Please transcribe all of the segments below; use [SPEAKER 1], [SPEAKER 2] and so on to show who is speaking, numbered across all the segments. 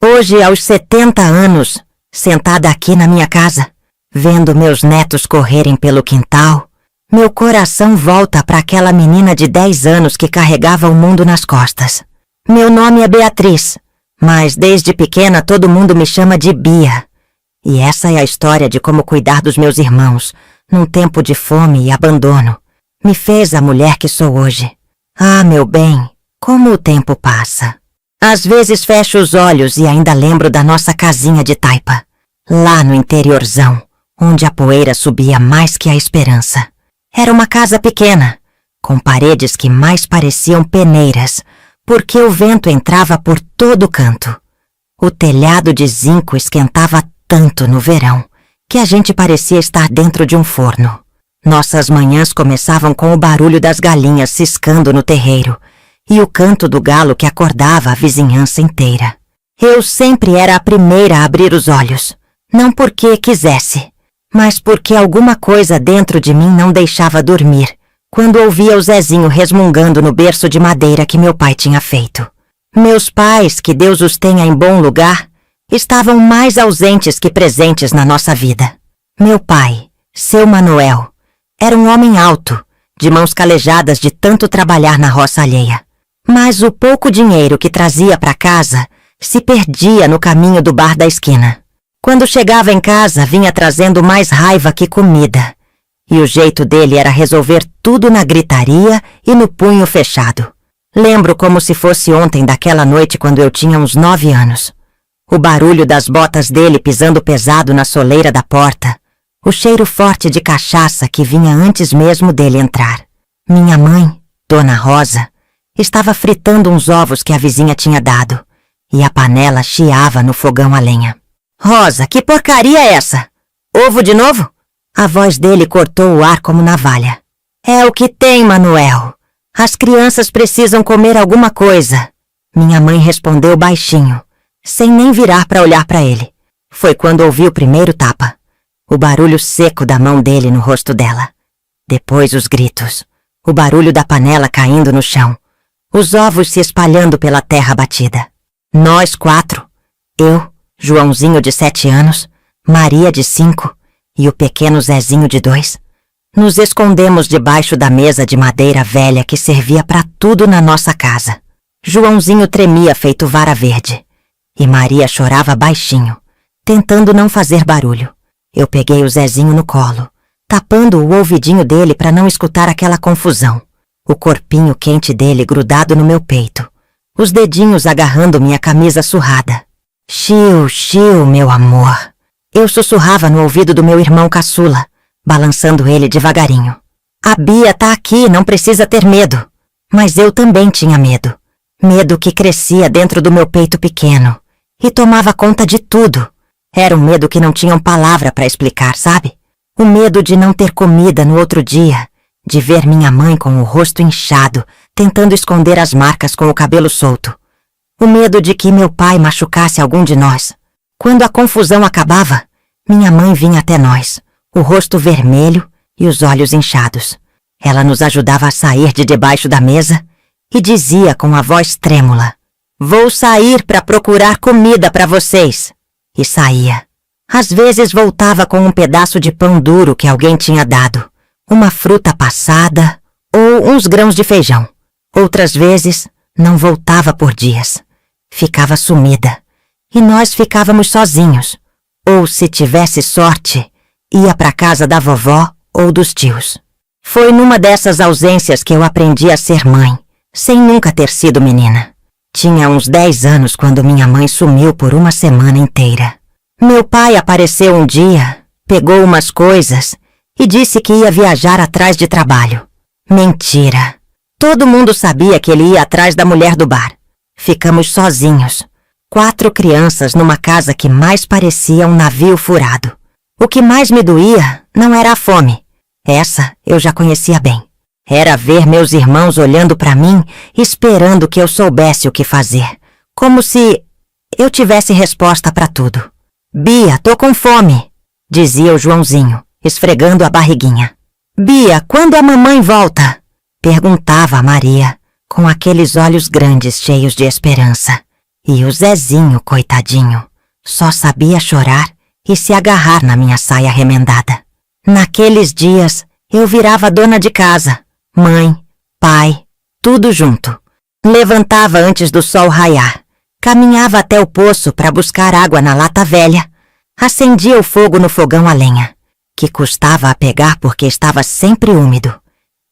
[SPEAKER 1] Hoje, aos 70 anos, sentada aqui na minha casa, vendo meus netos correrem pelo quintal, meu coração volta para aquela menina de 10 anos que carregava o mundo nas costas. Meu nome é Beatriz, mas desde pequena todo mundo me chama de Bia. E essa é a história de como cuidar dos meus irmãos, num tempo de fome e abandono, me fez a mulher que sou hoje. Ah, meu bem, como o tempo passa. Às vezes fecho os olhos e ainda lembro da nossa casinha de taipa, lá no interiorzão, onde a poeira subia mais que a esperança. Era uma casa pequena, com paredes que mais pareciam peneiras, porque o vento entrava por todo canto. O telhado de zinco esquentava tanto no verão, que a gente parecia estar dentro de um forno. Nossas manhãs começavam com o barulho das galinhas ciscando no terreiro, e o canto do galo que acordava a vizinhança inteira. Eu sempre era a primeira a abrir os olhos, não porque quisesse, mas porque alguma coisa dentro de mim não deixava dormir, quando ouvia o Zezinho resmungando no berço de madeira que meu pai tinha feito. Meus pais, que Deus os tenha em bom lugar, estavam mais ausentes que presentes na nossa vida. Meu pai, seu Manuel, era um homem alto, de mãos calejadas de tanto trabalhar na roça alheia. Mas o pouco dinheiro que trazia para casa se perdia no caminho do bar da esquina. Quando chegava em casa, vinha trazendo mais raiva que comida. E o jeito dele era resolver tudo na gritaria e no punho fechado. Lembro como se fosse ontem daquela noite quando eu tinha uns 9 anos. O barulho das botas dele pisando pesado na soleira da porta. O cheiro forte de cachaça que vinha antes mesmo dele entrar. Minha mãe, Dona Rosa, estava fritando uns ovos que a vizinha tinha dado, e a panela chiava no fogão a lenha. Rosa, que porcaria é essa? Ovo de novo? A voz dele cortou o ar como navalha. É o que tem, Manuel. As crianças precisam comer alguma coisa. Minha mãe respondeu baixinho, sem nem virar para olhar para ele. Foi quando ouvi o primeiro tapa. O barulho seco da mão dele no rosto dela. Depois os gritos. O barulho da panela caindo no chão. Os ovos se espalhando pela terra batida. Nós 4, eu, Joãozinho de 7 anos, Maria de 5 e o pequeno Zezinho de 2, nos escondemos debaixo da mesa de madeira velha que servia para tudo na nossa casa. Joãozinho tremia feito vara verde e Maria chorava baixinho, tentando não fazer barulho. Eu peguei o Zezinho no colo, tapando o ouvidinho dele para não escutar aquela confusão. O corpinho quente dele grudado no meu peito, os dedinhos agarrando minha camisa surrada. Chiu, chiu, meu amor. Eu sussurrava no ouvido do meu irmão caçula, balançando ele devagarinho. A Bia tá aqui, não precisa ter medo. Mas eu também tinha medo. Medo que crescia dentro do meu peito pequeno e tomava conta de tudo. Era um medo que não tinha palavra para explicar, sabe? O medo de não ter comida no outro dia, de ver minha mãe com o rosto inchado, tentando esconder as marcas com o cabelo solto. O medo de que meu pai machucasse algum de nós. Quando a confusão acabava, minha mãe vinha até nós, o rosto vermelho e os olhos inchados. Ela nos ajudava a sair de debaixo da mesa e dizia com a voz trêmula: "Vou sair para procurar comida para vocês." E saía. Às vezes voltava com um pedaço de pão duro que alguém tinha dado, uma fruta passada ou uns grãos de feijão. Outras vezes, não voltava por dias. Ficava sumida. E nós ficávamos sozinhos. Ou, se tivesse sorte, ia para casa da vovó ou dos tios. Foi numa dessas ausências que eu aprendi a ser mãe, sem nunca ter sido menina. Tinha uns 10 anos quando minha mãe sumiu por uma semana inteira. Meu pai apareceu um dia, pegou umas coisas e disse que ia viajar atrás de trabalho. Mentira! Todo mundo sabia que ele ia atrás da mulher do bar. Ficamos sozinhos, 4 crianças numa casa que mais parecia um navio furado. O que mais me doía não era a fome. Essa eu já conhecia bem. Era ver meus irmãos olhando para mim, esperando que eu soubesse o que fazer. Como se eu tivesse resposta para tudo. "Bia, tô com fome", dizia o Joãozinho, esfregando a barriguinha. "Bia, quando a mamãe volta?" perguntava a Maria, com aqueles olhos grandes cheios de esperança. E o Zezinho, coitadinho, só sabia chorar e se agarrar na minha saia remendada. Naqueles dias, eu virava dona de casa, mãe, pai, tudo junto. Levantava antes do sol raiar, caminhava até o poço para buscar água na lata velha, acendia o fogo no fogão a lenha, que custava a pegar porque estava sempre úmido,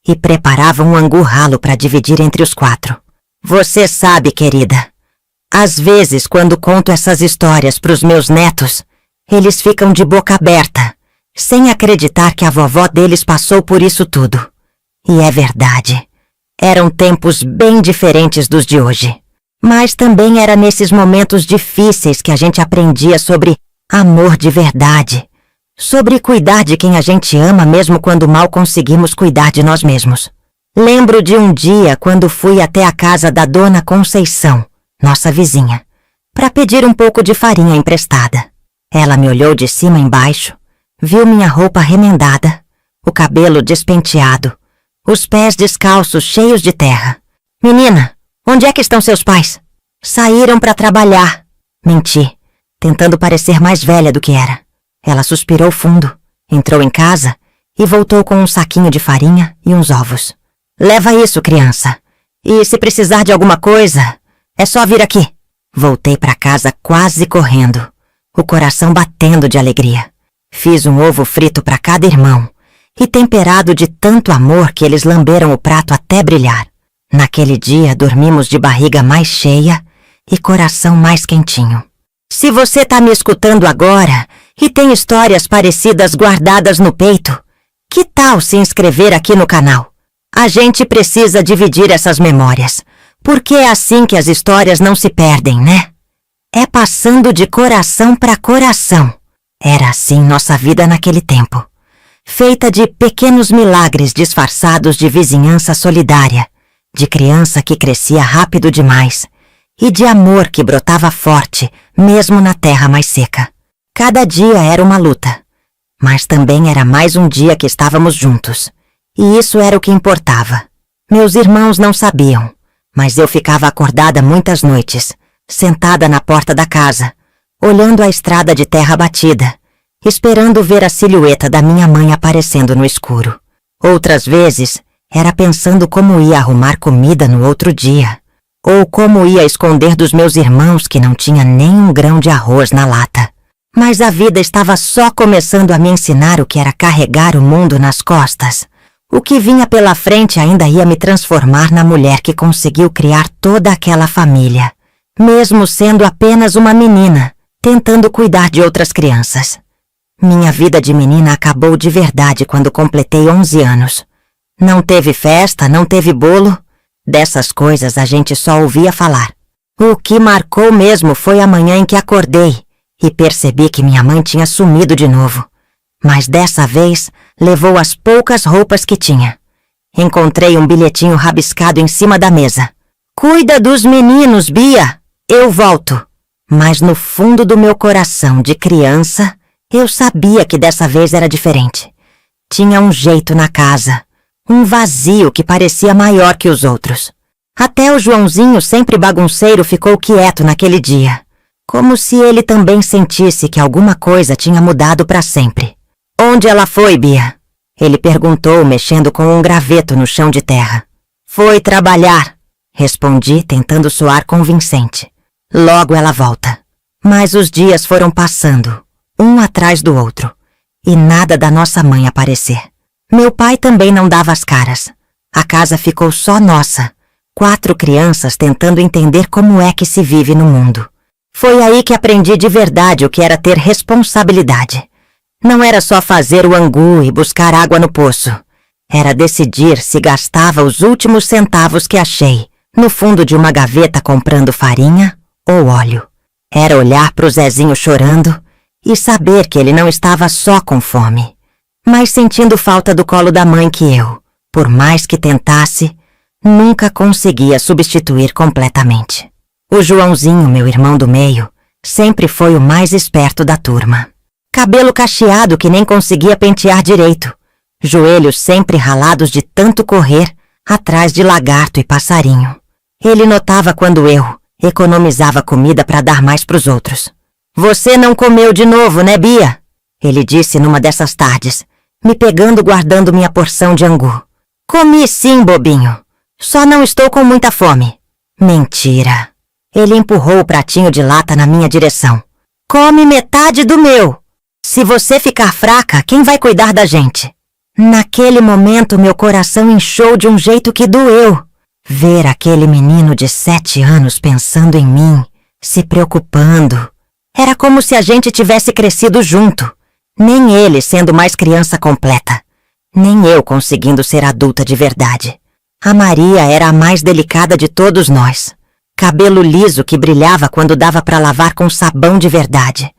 [SPEAKER 1] e preparava um angu ralo para dividir entre os 4. Você sabe, querida, às vezes quando conto essas histórias para os meus netos, eles ficam de boca aberta, sem acreditar que a vovó deles passou por isso tudo. E é verdade, eram tempos bem diferentes dos de hoje. Mas também era nesses momentos difíceis que a gente aprendia sobre amor de verdade, sobre cuidar de quem a gente ama mesmo quando mal conseguimos cuidar de nós mesmos. Lembro de um dia quando fui até a casa da Dona Conceição, nossa vizinha, para pedir um pouco de farinha emprestada. Ela me olhou de cima embaixo, viu minha roupa remendada, o cabelo despenteado, os pés descalços cheios de terra. Menina, onde é que estão seus pais? Saíram para trabalhar. Menti, tentando parecer mais velha do que era. Ela suspirou fundo, entrou em casa e voltou com um saquinho de farinha e uns ovos. Leva isso, criança. E se precisar de alguma coisa, é só vir aqui. Voltei para casa quase correndo, o coração batendo de alegria. Fiz um ovo frito para cada irmão e temperado de tanto amor que eles lamberam o prato até brilhar. Naquele dia dormimos de barriga mais cheia e coração mais quentinho. Se você tá me escutando agora e tem histórias parecidas guardadas no peito, que tal se inscrever aqui no canal? A gente precisa dividir essas memórias, porque é assim que as histórias não se perdem, né? É passando de coração para coração. Era assim nossa vida naquele tempo, feita de pequenos milagres disfarçados de vizinhança solidária, de criança que crescia rápido demais e de amor que brotava forte, mesmo na terra mais seca. Cada dia era uma luta, mas também era mais um dia que estávamos juntos, e isso era o que importava. Meus irmãos não sabiam, mas eu ficava acordada muitas noites, sentada na porta da casa, olhando a estrada de terra batida, esperando ver a silhueta da minha mãe aparecendo no escuro. Outras vezes, era pensando como ia arrumar comida no outro dia, ou como ia esconder dos meus irmãos que não tinha nem um grão de arroz na lata. Mas a vida estava só começando a me ensinar o que era carregar o mundo nas costas. O que vinha pela frente ainda ia me transformar na mulher que conseguiu criar toda aquela família, mesmo sendo apenas uma menina, tentando cuidar de outras crianças. Minha vida de menina acabou de verdade quando completei 11 anos. Não teve festa, não teve bolo. Dessas coisas a gente só ouvia falar. O que marcou mesmo foi a manhã em que acordei e percebi que minha mãe tinha sumido de novo. Mas dessa vez levou as poucas roupas que tinha. Encontrei um bilhetinho rabiscado em cima da mesa. Cuida dos meninos, Bia! Eu volto. Mas no fundo do meu coração de criança, eu sabia que dessa vez era diferente. Tinha um jeito na casa, um vazio que parecia maior que os outros. Até o Joãozinho, sempre bagunceiro, ficou quieto naquele dia, como se ele também sentisse que alguma coisa tinha mudado para sempre. Onde ela foi, Bia? Ele perguntou, mexendo com um graveto no chão de terra. Foi trabalhar, respondi, tentando soar convincente. Logo ela volta. Mas os dias foram passando, um atrás do outro, e nada da nossa mãe aparecer. Meu pai também não dava as caras. A casa ficou só nossa, 4 crianças tentando entender como é que se vive no mundo. Foi aí que aprendi de verdade o que era ter responsabilidade. Não era só fazer o angu e buscar água no poço. Era decidir se gastava os últimos centavos que achei no fundo de uma gaveta comprando farinha ou óleo. Era olhar para o Zezinho chorando e saber que ele não estava só com fome, mas sentindo falta do colo da mãe que eu, por mais que tentasse, nunca conseguia substituir completamente. O Joãozinho, meu irmão do meio, sempre foi o mais esperto da turma. Cabelo cacheado que nem conseguia pentear direito, joelhos sempre ralados de tanto correr atrás de lagarto e passarinho. Ele notava quando eu, Economizava comida para dar mais pros outros. Você não comeu de novo, né, Bia? Ele disse numa dessas tardes, me pegando guardando minha porção de angu. Comi sim, bobinho. Só não estou com muita fome. Mentira. Ele empurrou o pratinho de lata na minha direção. Come metade do meu. Se você ficar fraca, quem vai cuidar da gente? Naquele momento, meu coração inchou de um jeito que doeu. Ver aquele menino de 7 anos pensando em mim, se preocupando. Era como se a gente tivesse crescido junto. Nem ele sendo mais criança completa. Nem eu conseguindo ser adulta de verdade. A Maria era a mais delicada de todos nós. Cabelo liso que brilhava quando dava para lavar com sabão de verdade.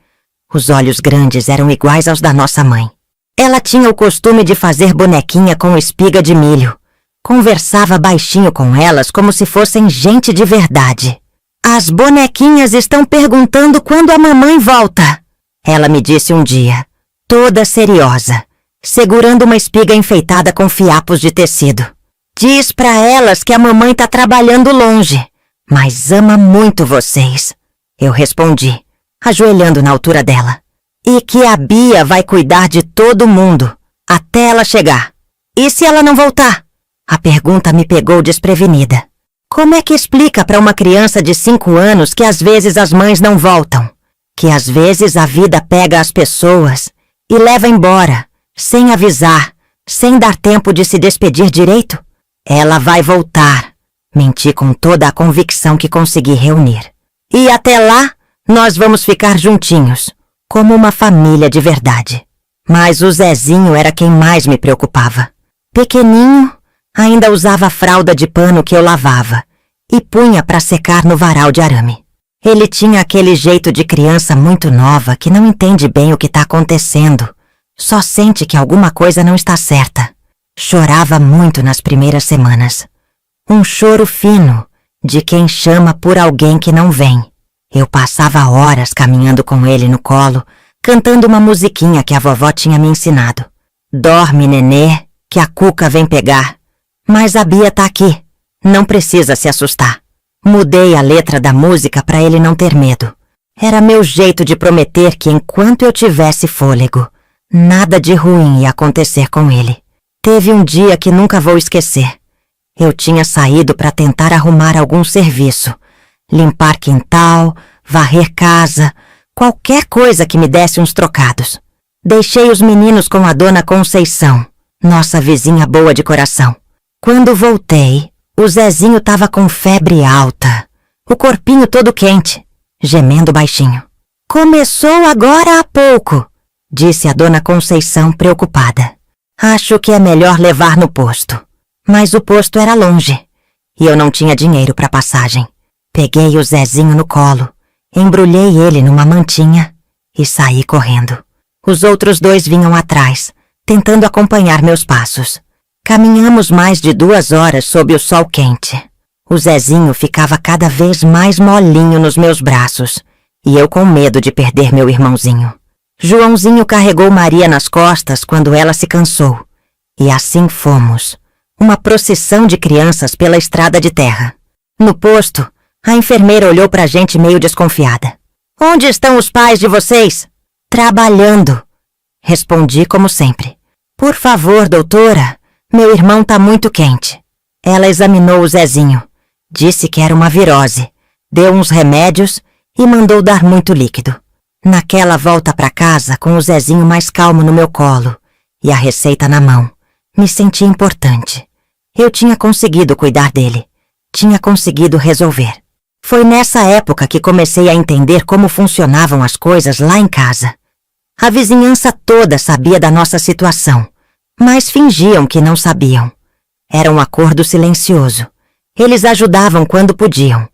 [SPEAKER 1] Os olhos grandes eram iguais aos da nossa mãe. Ela tinha o costume de fazer bonequinha com espiga de milho. Conversava baixinho com elas como se fossem gente de verdade. As bonequinhas estão perguntando quando a mamãe volta. Ela me disse um dia, toda seriosa, segurando uma espiga enfeitada com fiapos de tecido. Diz pra elas que a mamãe tá trabalhando longe, mas ama muito vocês. Eu respondi, ajoelhando na altura dela. E que a Bia vai cuidar de todo mundo, até ela chegar. E se ela não voltar? A pergunta me pegou desprevenida. Como é que explica para uma criança de 5 anos que às vezes as mães não voltam? Que às vezes a vida pega as pessoas e leva embora, sem avisar, sem dar tempo de se despedir direito? Ela vai voltar. Menti com toda a convicção que consegui reunir. E até lá, nós vamos ficar juntinhos, como uma família de verdade. Mas o Zezinho era quem mais me preocupava. Pequeninho, ainda usava a fralda de pano que eu lavava e punha para secar no varal de arame. Ele tinha aquele jeito de criança muito nova que não entende bem o que está acontecendo, só sente que alguma coisa não está certa. Chorava muito nas primeiras semanas. Um choro fino, de quem chama por alguém que não vem. Eu passava horas caminhando com ele no colo, cantando uma musiquinha que a vovó tinha me ensinado. Dorme, nenê, que a Cuca vem pegar. Mas a Bia tá aqui. Não precisa se assustar. Mudei a letra da música para ele não ter medo. Era meu jeito de prometer que enquanto eu tivesse fôlego, nada de ruim ia acontecer com ele. Teve um dia que nunca vou esquecer. Eu tinha saído para tentar arrumar algum serviço. Limpar quintal, varrer casa, qualquer coisa que me desse uns trocados. Deixei os meninos com a dona Conceição, nossa vizinha boa de coração. Quando voltei, o Zezinho estava com febre alta, o corpinho todo quente, gemendo baixinho. Começou agora há pouco, disse a dona Conceição preocupada. Acho que é melhor levar no posto. Mas o posto era longe, e eu não tinha dinheiro para passagem. Peguei o Zezinho no colo, embrulhei ele numa mantinha e saí correndo. Os outros 2 vinham atrás, tentando acompanhar meus passos. Caminhamos mais de 2 horas sob o sol quente. O Zezinho ficava cada vez mais molinho nos meus braços, e eu com medo de perder meu irmãozinho. Joãozinho carregou Maria nas costas quando ela se cansou, e assim fomos, uma procissão de crianças pela estrada de terra. No posto, a enfermeira olhou pra gente meio desconfiada. Onde estão os pais de vocês? Trabalhando. Respondi como sempre. Por favor, doutora, meu irmão tá muito quente. Ela examinou o Zezinho. Disse que era uma virose. Deu uns remédios e mandou dar muito líquido. Naquela volta pra casa, com o Zezinho mais calmo no meu colo e a receita na mão, me senti importante. Eu tinha conseguido cuidar dele. Tinha conseguido resolver. Foi nessa época que comecei a entender como funcionavam as coisas lá em casa. A vizinhança toda sabia da nossa situação, mas fingiam que não sabiam. Era um acordo silencioso. Eles ajudavam quando podiam,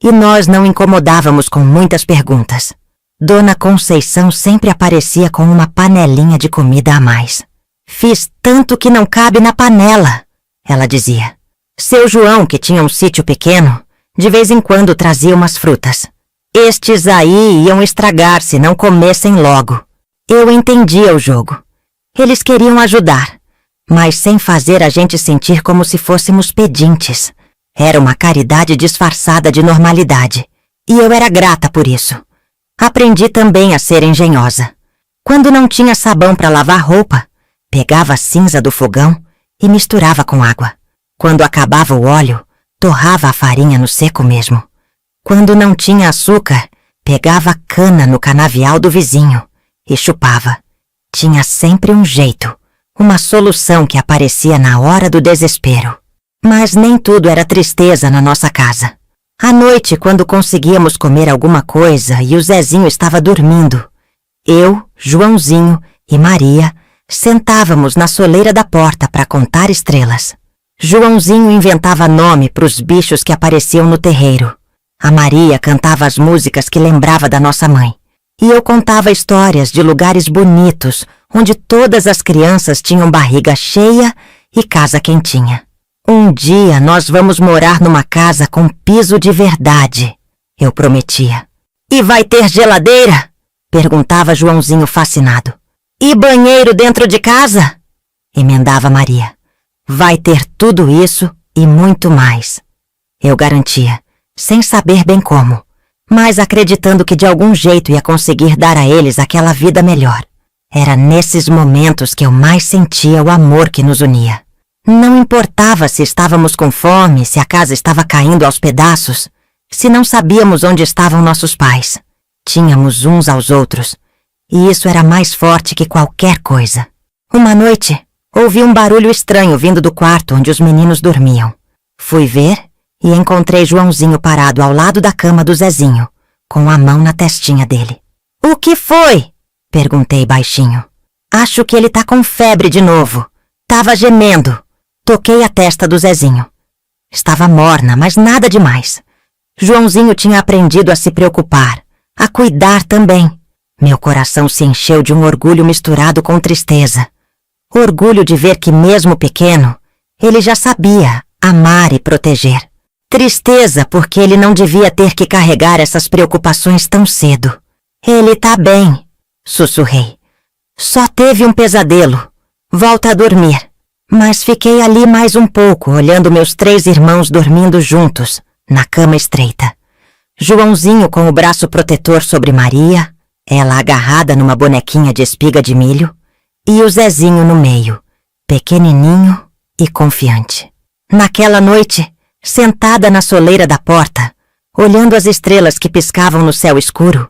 [SPEAKER 1] e nós não incomodávamos com muitas perguntas. Dona Conceição sempre aparecia com uma panelinha de comida a mais. Fiz tanto que não cabe na panela, ela dizia. Seu João, que tinha um sítio pequeno, de vez em quando trazia umas frutas. Estes aí iam estragar se não comessem logo. Eu entendia o jogo. Eles queriam ajudar, mas sem fazer a gente sentir como se fôssemos pedintes. Era uma caridade disfarçada de normalidade, E eu era grata por isso. Aprendi também a ser engenhosa. Quando não tinha sabão para lavar roupa, pegava a cinza do fogão e misturava com água. Quando acabava o óleo, torrava a farinha no seco mesmo. Quando não tinha açúcar, pegava a cana no canavial do vizinho e chupava. Tinha sempre um jeito, uma solução que aparecia na hora do desespero. Mas nem tudo era tristeza na nossa casa. À noite, quando conseguíamos comer alguma coisa e o Zezinho estava dormindo, eu, Joãozinho e Maria sentávamos na soleira da porta para contar estrelas. Joãozinho inventava nome para os bichos que apareciam no terreiro. A Maria cantava as músicas que lembrava da nossa mãe. E eu contava histórias de lugares bonitos, onde todas as crianças tinham barriga cheia e casa quentinha. Um dia nós vamos morar numa casa com piso de verdade, eu prometia. E vai ter geladeira? Perguntava Joãozinho fascinado. E banheiro dentro de casa? Emendava Maria. Vai ter tudo isso e muito mais. Eu garantia, sem saber bem como, mas acreditando que de algum jeito ia conseguir dar a eles aquela vida melhor. Era nesses momentos que eu mais sentia o amor que nos unia. Não importava se estávamos com fome, se a casa estava caindo aos pedaços, se não sabíamos onde estavam nossos pais. Tínhamos uns aos outros, e isso era mais forte que qualquer coisa. Uma noite, ouvi um barulho estranho vindo do quarto onde os meninos dormiam. Fui ver e encontrei Joãozinho parado ao lado da cama do Zezinho, com a mão na testinha dele. — O que foi? — perguntei baixinho. — Acho que ele tá com febre de novo. Tava gemendo. Toquei a testa do Zezinho. Estava morna, mas nada demais. Joãozinho tinha aprendido a se preocupar, a cuidar também. Meu coração se encheu de um orgulho misturado com tristeza. Orgulho de ver que, mesmo pequeno, ele já sabia amar e proteger. Tristeza porque ele não devia ter que carregar essas preocupações tão cedo. Ele tá bem, sussurrei. Só teve um pesadelo. Volta a dormir. Mas fiquei ali mais um pouco, olhando meus 3 irmãos dormindo juntos, na cama estreita. Joãozinho com o braço protetor sobre Maria, ela agarrada numa bonequinha de espiga de milho, e o Zezinho no meio, pequenininho e confiante. Naquela noite, sentada na soleira da porta, olhando as estrelas que piscavam no céu escuro,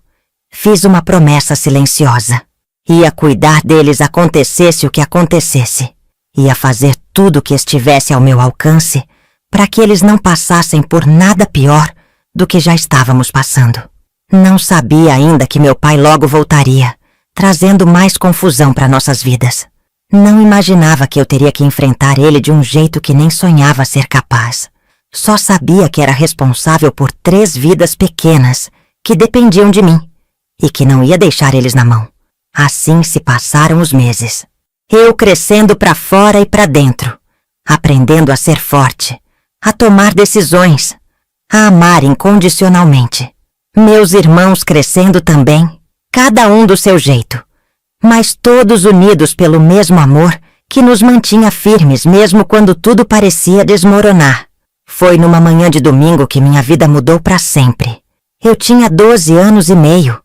[SPEAKER 1] fiz uma promessa silenciosa. Ia cuidar deles acontecesse o que acontecesse. Ia fazer tudo o que estivesse ao meu alcance para que eles não passassem por nada pior do que já estávamos passando. Não sabia ainda que meu pai logo voltaria, trazendo mais confusão para nossas vidas. Não imaginava que eu teria que enfrentar ele de um jeito que nem sonhava ser capaz. Só sabia que era responsável por 3 vidas pequenas que dependiam de mim e que não ia deixar eles na mão. Assim se passaram os meses. Eu crescendo para fora e para dentro, aprendendo a ser forte, a tomar decisões, a amar incondicionalmente. Meus irmãos crescendo também, cada um do seu jeito, mas todos unidos pelo mesmo amor que nos mantinha firmes mesmo quando tudo parecia desmoronar. Foi numa manhã de domingo que minha vida mudou para sempre. Eu tinha 12 anos e meio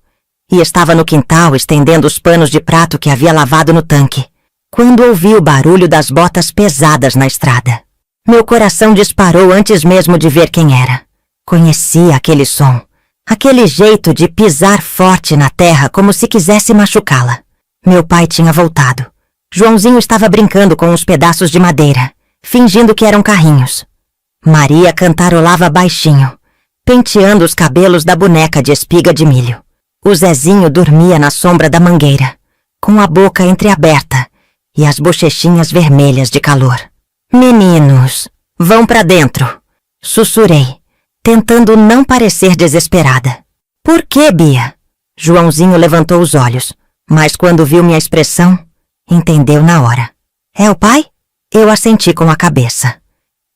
[SPEAKER 1] e estava no quintal estendendo os panos de prato que havia lavado no tanque, quando ouvi o barulho das botas pesadas na estrada. Meu coração disparou antes mesmo de ver quem era. Conhecia aquele som, aquele jeito de pisar forte na terra como se quisesse machucá-la. Meu pai tinha voltado. Joãozinho estava brincando com uns pedaços de madeira, fingindo que eram carrinhos. Maria cantarolava baixinho, penteando os cabelos da boneca de espiga de milho. O Zezinho dormia na sombra da mangueira, com a boca entreaberta e as bochechinhas vermelhas de calor. Meninos, vão pra dentro, sussurrei, tentando não parecer desesperada. Por que, Bia? Joãozinho levantou os olhos, mas quando viu minha expressão, entendeu na hora. É o pai? Eu assenti com a cabeça.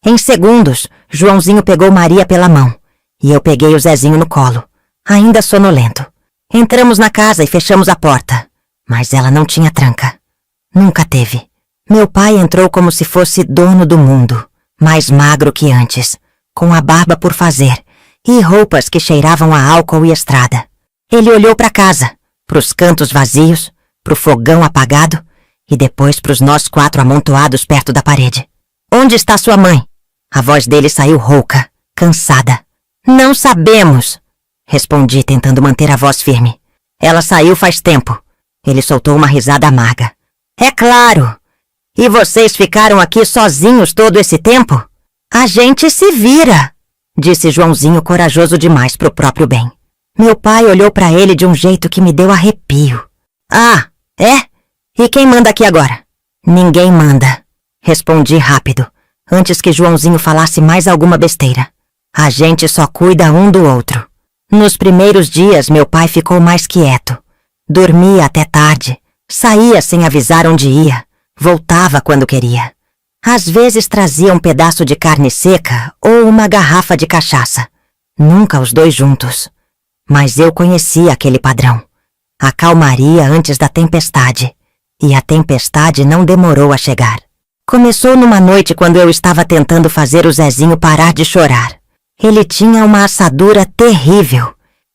[SPEAKER 1] Em segundos, Joãozinho pegou Maria pela mão e eu peguei o Zezinho no colo, ainda sonolento. Entramos na casa e fechamos a porta, mas ela não tinha tranca. Nunca teve. Meu pai entrou como se fosse dono do mundo, mais magro que antes, com a barba por fazer e roupas que cheiravam a álcool e estrada. Ele olhou para casa, para os cantos vazios, para o fogão apagado e depois para os nós 4 amontoados perto da parede. Onde está sua mãe? A voz dele saiu rouca, cansada. Não sabemos, respondi tentando manter a voz firme. Ela saiu faz tempo. Ele soltou uma risada amarga. É claro! E vocês ficaram aqui sozinhos todo esse tempo? A gente se vira, disse Joãozinho corajoso demais pro próprio bem. Meu pai olhou para ele de um jeito que me deu arrepio. Ah, é? E quem manda aqui agora? Ninguém manda, respondi rápido, antes que Joãozinho falasse mais alguma besteira. A gente só cuida um do outro. Nos primeiros dias, meu pai ficou mais quieto. Dormia até tarde, saía sem avisar onde ia, voltava quando queria. Às vezes trazia um pedaço de carne seca ou uma garrafa de cachaça. Nunca os dois juntos. Mas eu conhecia aquele padrão. A calmaria antes da tempestade. E a tempestade não demorou a chegar. Começou numa noite quando eu estava tentando fazer o Zezinho parar de chorar. Ele tinha uma assadura terrível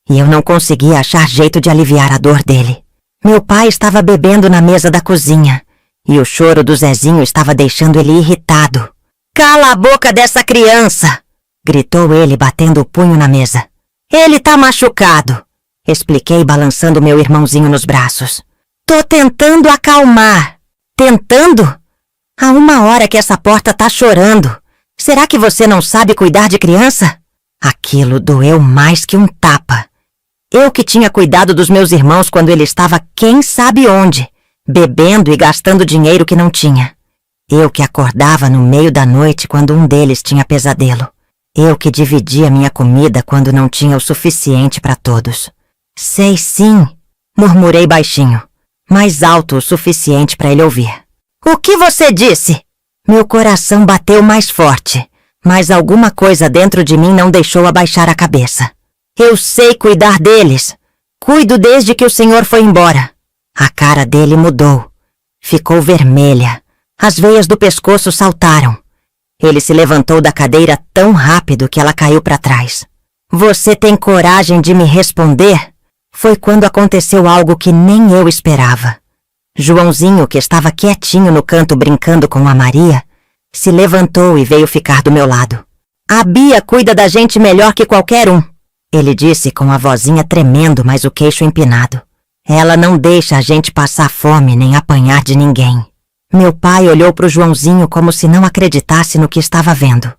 [SPEAKER 1] e eu não conseguia achar jeito de aliviar a dor dele. Meu pai estava bebendo na mesa da cozinha e o choro do Zezinho estava deixando ele irritado. Cala a boca dessa criança! Gritou ele batendo o punho na mesa. Ele tá machucado, expliquei balançando meu irmãozinho nos braços. Tô tentando acalmar. Tentando? Há 1 hora que essa porta tá chorando. Será que você não sabe cuidar de criança? Aquilo doeu mais que um tapa. Eu que tinha cuidado dos meus irmãos quando ele estava quem sabe onde, bebendo e gastando dinheiro que não tinha. Eu que acordava no meio da noite quando um deles tinha pesadelo. Eu que dividia minha comida quando não tinha o suficiente para todos. Sei sim, murmurei baixinho, mais alto o suficiente para ele ouvir. O que você disse? Meu coração bateu mais forte, mas alguma coisa dentro de mim não deixou abaixar a cabeça. Eu sei cuidar deles. Cuido desde que o senhor foi embora. A cara dele mudou. Ficou vermelha. As veias do pescoço saltaram. Ele se levantou da cadeira tão rápido que ela caiu para trás. Você tem coragem de me responder? Foi quando aconteceu algo que nem eu esperava. Joãozinho, que estava quietinho no canto brincando com a Maria, se levantou e veio ficar do meu lado. A Bia cuida da gente melhor que qualquer um, ele disse com a vozinha tremendo, mas o queixo empinado. Ela não deixa a gente passar fome nem apanhar de ninguém. Meu pai olhou para o Joãozinho como se não acreditasse no que estava vendo.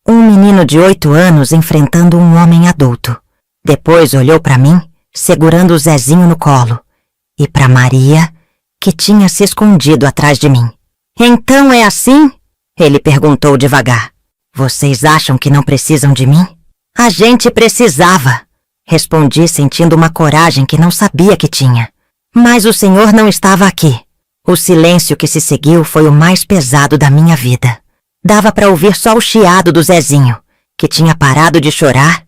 [SPEAKER 1] Um menino de 8 anos enfrentando um homem adulto. Depois olhou para mim, segurando o Zezinho no colo, e para Maria, que tinha se escondido atrás de mim. Então é assim? Ele perguntou devagar. Vocês acham que não precisam de mim? A gente precisava, respondi sentindo uma coragem que não sabia que tinha. Mas o senhor não estava aqui. O silêncio que se seguiu foi o mais pesado da minha vida. Dava para ouvir só o chiado do Zezinho, que tinha parado de chorar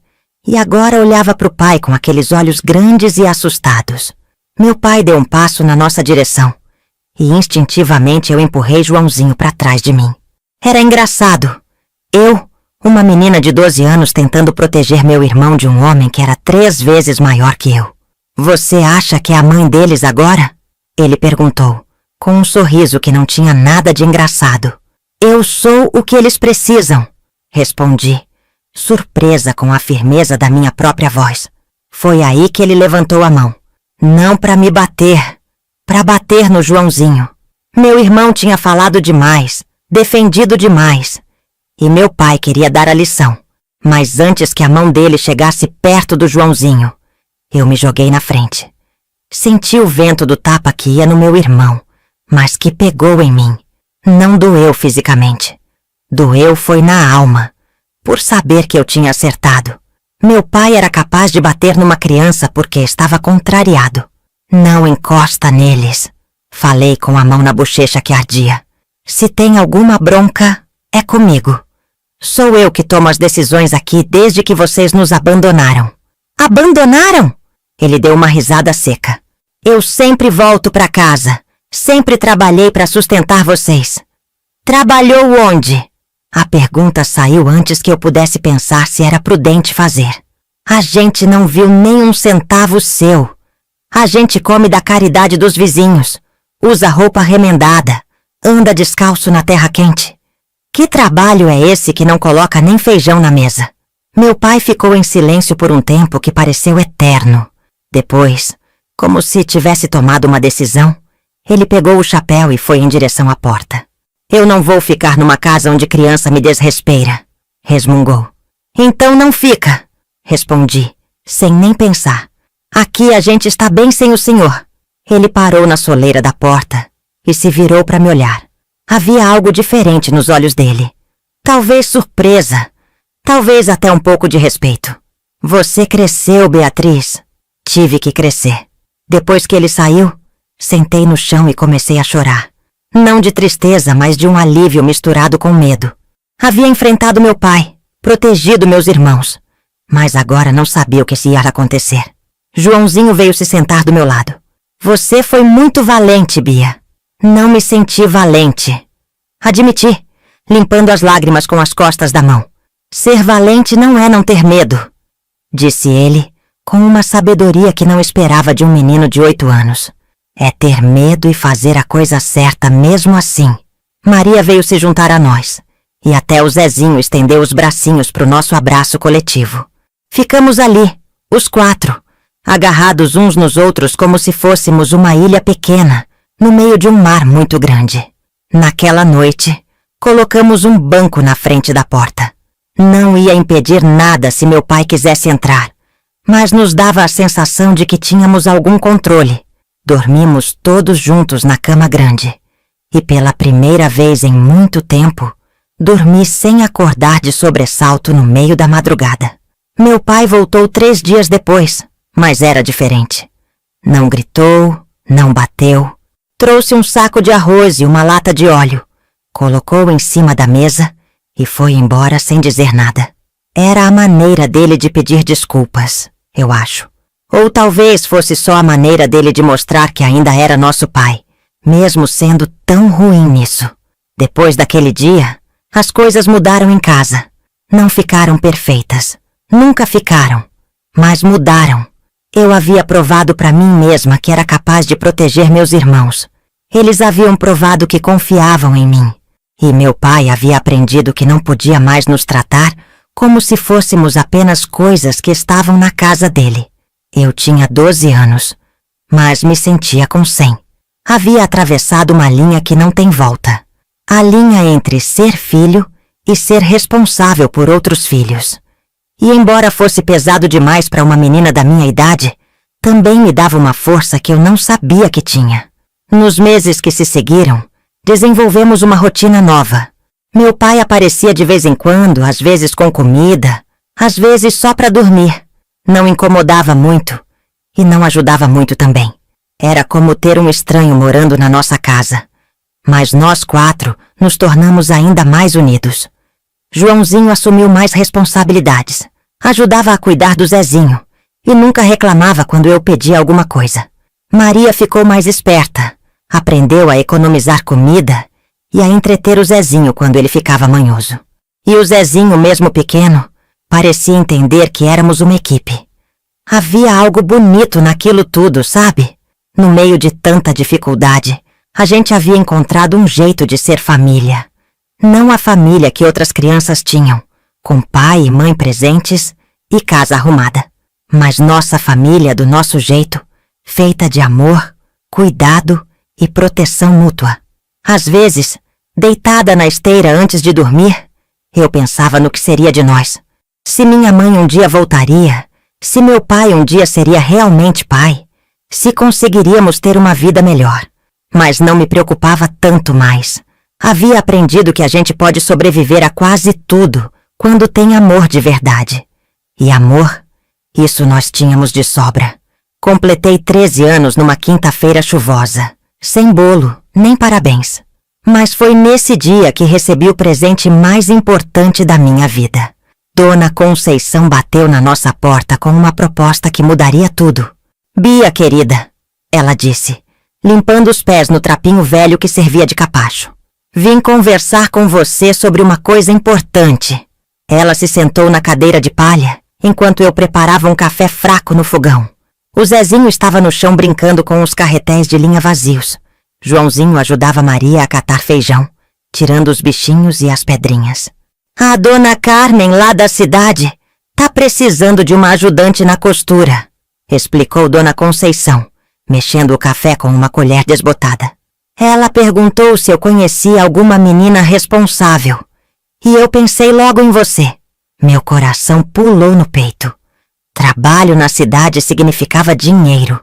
[SPEAKER 1] e agora olhava para o pai com aqueles olhos grandes e assustados. Meu pai deu um passo na nossa direção e instintivamente eu empurrei Joãozinho para trás de mim. Era engraçado. Eu, uma menina de 12 anos tentando proteger meu irmão de um homem que era 3 vezes maior que eu. Você acha que é a mãe deles agora? Ele perguntou, com um sorriso que não tinha nada de engraçado. Eu sou o que eles precisam, respondi, surpresa com a firmeza da minha própria voz. Foi aí que ele levantou a mão. Não para me bater, para bater no Joãozinho. Meu irmão tinha falado demais, defendido demais. E meu pai queria dar a lição. Mas antes que a mão dele chegasse perto do Joãozinho, eu me joguei na frente. Senti o vento do tapa que ia no meu irmão, mas que pegou em mim. Não doeu fisicamente. Doeu foi na alma, por saber que eu tinha acertado. Meu pai era capaz de bater numa criança porque estava contrariado. Não encosta neles, falei com a mão na bochecha que ardia. Se tem alguma bronca, é comigo. Sou eu que tomo as decisões aqui desde que vocês nos abandonaram. Abandonaram? Ele deu uma risada seca. Eu sempre volto para casa. Sempre trabalhei para sustentar vocês. Trabalhou onde? A pergunta saiu antes que eu pudesse pensar se era prudente fazer. A gente não viu nem um centavo seu. A gente come da caridade dos vizinhos, usa roupa remendada, anda descalço na terra quente. Que trabalho é esse que não coloca nem feijão na mesa? Meu pai ficou em silêncio por um tempo que pareceu eterno. Depois, como se tivesse tomado uma decisão, ele pegou o chapéu e foi em direção à porta. Eu não vou ficar numa casa onde criança me desrespeira, resmungou. Então não fica, respondi, sem nem pensar. Aqui a gente está bem sem o senhor. Ele parou na soleira da porta e se virou para me olhar. Havia algo diferente nos olhos dele. Talvez surpresa, talvez até um pouco de respeito. Você cresceu, Beatriz. Tive que crescer. Depois que ele saiu, sentei no chão e comecei a chorar. Não de tristeza, mas de um alívio misturado com medo. Havia enfrentado meu pai, protegido meus irmãos, mas agora não sabia o que se ia acontecer. Joãozinho veio se sentar do meu lado. Você foi muito valente, Bia. Não me senti valente. Admiti, limpando as lágrimas com as costas da mão. Ser valente não é não ter medo, disse ele, com uma sabedoria que não esperava de um menino de 8 anos. É ter medo e fazer a coisa certa mesmo assim. Maria veio se juntar a nós, e até o Zezinho estendeu os bracinhos para o nosso abraço coletivo. Ficamos ali, os 4, agarrados uns nos outros como se fôssemos uma ilha pequena, no meio de um mar muito grande. Naquela noite, colocamos um banco na frente da porta. Não ia impedir nada se meu pai quisesse entrar, mas nos dava a sensação de que tínhamos algum controle. Dormimos todos juntos na cama grande, e pela primeira vez em muito tempo, dormi sem acordar de sobressalto no meio da madrugada. Meu pai voltou 3 dias depois, mas era diferente. Não gritou, não bateu. Trouxe um saco de arroz e uma lata de óleo, colocou em cima da mesa e foi embora sem dizer nada. Era a maneira dele de pedir desculpas, eu acho. Ou talvez fosse só a maneira dele de mostrar que ainda era nosso pai, mesmo sendo tão ruim nisso. Depois daquele dia, as coisas mudaram em casa. Não ficaram perfeitas. Nunca ficaram. Mas mudaram. Eu havia provado para mim mesma que era capaz de proteger meus irmãos. Eles haviam provado que confiavam em mim. E meu pai havia aprendido que não podia mais nos tratar como se fôssemos apenas coisas que estavam na casa dele. Eu tinha 12 anos, mas me sentia com 100. Havia atravessado uma linha que não tem volta. A linha entre ser filho e ser responsável por outros filhos. E embora fosse pesado demais para uma menina da minha idade, também me dava uma força que eu não sabia que tinha. Nos meses que se seguiram, desenvolvemos uma rotina nova. Meu pai aparecia de vez em quando, às vezes com comida, às vezes só para dormir. Não incomodava muito e não ajudava muito também. Era como ter um estranho morando na nossa casa. Mas nós 4 nos tornamos ainda mais unidos. Joãozinho assumiu mais responsabilidades. Ajudava a cuidar do Zezinho e nunca reclamava quando eu pedia alguma coisa. Maria ficou mais esperta. Aprendeu a economizar comida e a entreter o Zezinho quando ele ficava manhoso. E o Zezinho, mesmo pequeno, parecia entender que éramos uma equipe. Havia algo bonito naquilo tudo, sabe? No meio de tanta dificuldade, a gente havia encontrado um jeito de ser família. Não a família que outras crianças tinham, com pai e mãe presentes e casa arrumada. Mas nossa família do nosso jeito, feita de amor, cuidado e proteção mútua. Às vezes, deitada na esteira antes de dormir, eu pensava no que seria de nós. Se minha mãe um dia voltaria, se meu pai um dia seria realmente pai, se conseguiríamos ter uma vida melhor. Mas não me preocupava tanto mais. Havia aprendido que a gente pode sobreviver a quase tudo quando tem amor de verdade. E amor, isso nós tínhamos de sobra. Completei 13 anos numa quinta-feira chuvosa, sem bolo, nem parabéns. Mas foi nesse dia que recebi o presente mais importante da minha vida. Dona Conceição bateu na nossa porta com uma proposta que mudaria tudo. Bia, querida, ela disse, limpando os pés no trapinho velho que servia de capacho. Vim conversar com você sobre uma coisa importante. Ela se sentou na cadeira de palha, enquanto eu preparava um café fraco no fogão. O Zezinho estava no chão brincando com os carretéis de linha vazios. Joãozinho ajudava Maria a catar feijão, tirando os bichinhos e as pedrinhas. A dona Carmen, lá da cidade, tá precisando de uma ajudante na costura, explicou Dona Conceição, mexendo o café com uma colher desbotada. Ela perguntou se eu conhecia alguma menina responsável. E eu pensei logo em você. Meu coração pulou no peito. Trabalho na cidade significava dinheiro.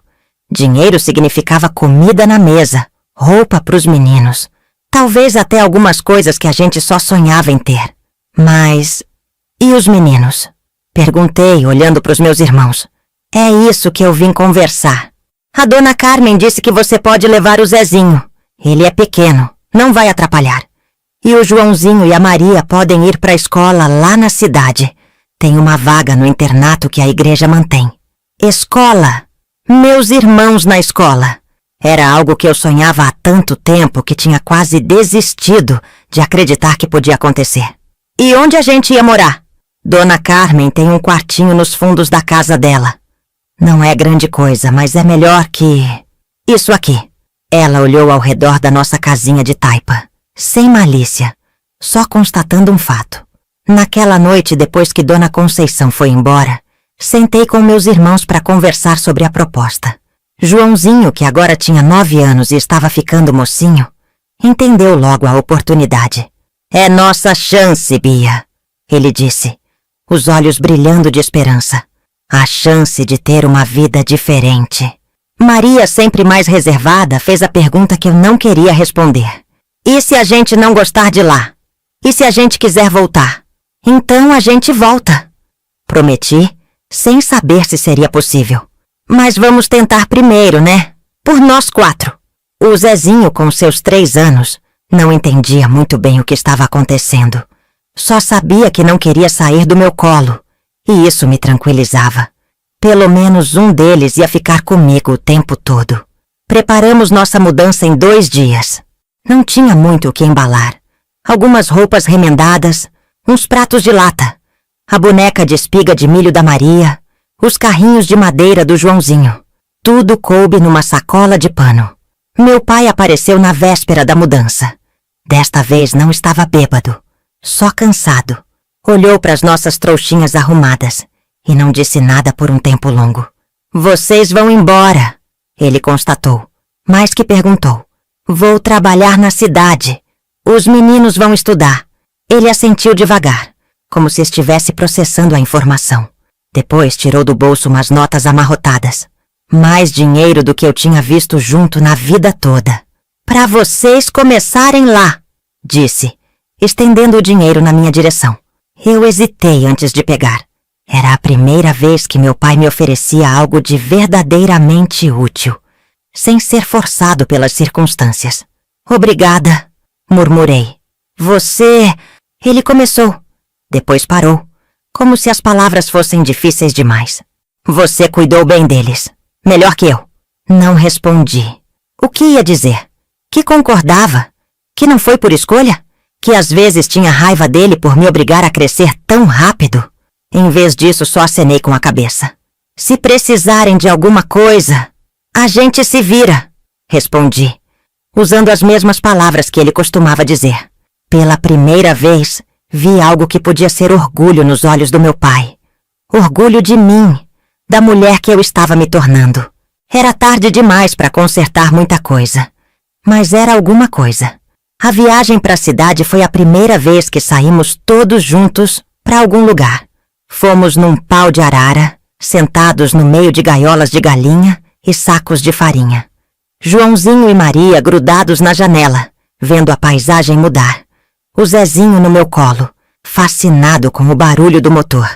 [SPEAKER 1] Dinheiro significava comida na mesa, roupa para os meninos. Talvez até algumas coisas que a gente só sonhava em ter. Mas... e os meninos? Perguntei, olhando para os meus irmãos. É isso que eu vim conversar. A dona Carmen disse que você pode levar o Zezinho. Ele é pequeno, não vai atrapalhar. E o Joãozinho e a Maria podem ir para a escola lá na cidade. Tem uma vaga no internato que a igreja mantém. Escola! Meus irmãos na escola! Era algo que eu sonhava há tanto tempo que tinha quase desistido de acreditar que podia acontecer. E onde a gente ia morar? Dona Carmen tem um quartinho nos fundos da casa dela. Não é grande coisa, mas é melhor que... isso aqui. Ela olhou ao redor da nossa casinha de taipa, sem malícia, só constatando um fato. Naquela noite, depois que Dona Conceição foi embora, sentei com meus irmãos para conversar sobre a proposta. Joãozinho, que agora tinha 9 anos e estava ficando mocinho, entendeu logo a oportunidade. É nossa chance, Bia, ele disse, os olhos brilhando de esperança. A chance de ter uma vida diferente. Maria, sempre mais reservada, fez a pergunta que eu não queria responder. E se a gente não gostar de lá? E se a gente quiser voltar? Então a gente volta. Prometi, sem saber se seria possível. Mas vamos tentar primeiro, né? Por nós 4. O Zezinho, com seus 3 anos, não entendia muito bem o que estava acontecendo. Só sabia que não queria sair do meu colo. E isso me tranquilizava. Pelo menos um deles ia ficar comigo o tempo todo. Preparamos nossa mudança em 2 dias. Não tinha muito o que embalar. Algumas roupas remendadas, uns pratos de lata, a boneca de espiga de milho da Maria, os carrinhos de madeira do Joãozinho. Tudo coube numa sacola de pano. Meu pai apareceu na véspera da mudança. Desta vez não estava bêbado, só cansado. Olhou para as nossas trouxinhas arrumadas e não disse nada por um tempo longo. Vocês vão embora, ele constatou, mas que perguntou. Vou trabalhar na cidade. Os meninos vão estudar. Ele assentiu devagar, como se estivesse processando a informação. Depois tirou do bolso umas notas amarrotadas. Mais dinheiro do que eu tinha visto junto na vida toda. Para vocês começarem lá, disse, estendendo o dinheiro na minha direção. Eu hesitei antes de pegar. Era a primeira vez que meu pai me oferecia algo de verdadeiramente útil, sem ser forçado pelas circunstâncias. Obrigada, murmurei. Você... Ele começou. Depois parou, como se as palavras fossem difíceis demais. Você cuidou bem deles. Melhor que eu. Não respondi. O que ia dizer? Que concordava? Que não foi por escolha? Que às vezes tinha raiva dele por me obrigar a crescer tão rápido? Em vez disso, só acenei com a cabeça. Se precisarem de alguma coisa, a gente se vira, respondi, usando as mesmas palavras que ele costumava dizer. Pela primeira vez, vi algo que podia ser orgulho nos olhos do meu pai. Orgulho de mim, da mulher que eu estava me tornando. Era tarde demais para consertar muita coisa, mas era alguma coisa. A viagem para a cidade foi a primeira vez que saímos todos juntos para algum lugar. Fomos num pau de arara, sentados no meio de gaiolas de galinha e sacos de farinha. Joãozinho e Maria grudados na janela, vendo a paisagem mudar. O Zezinho no meu colo, fascinado com o barulho do motor.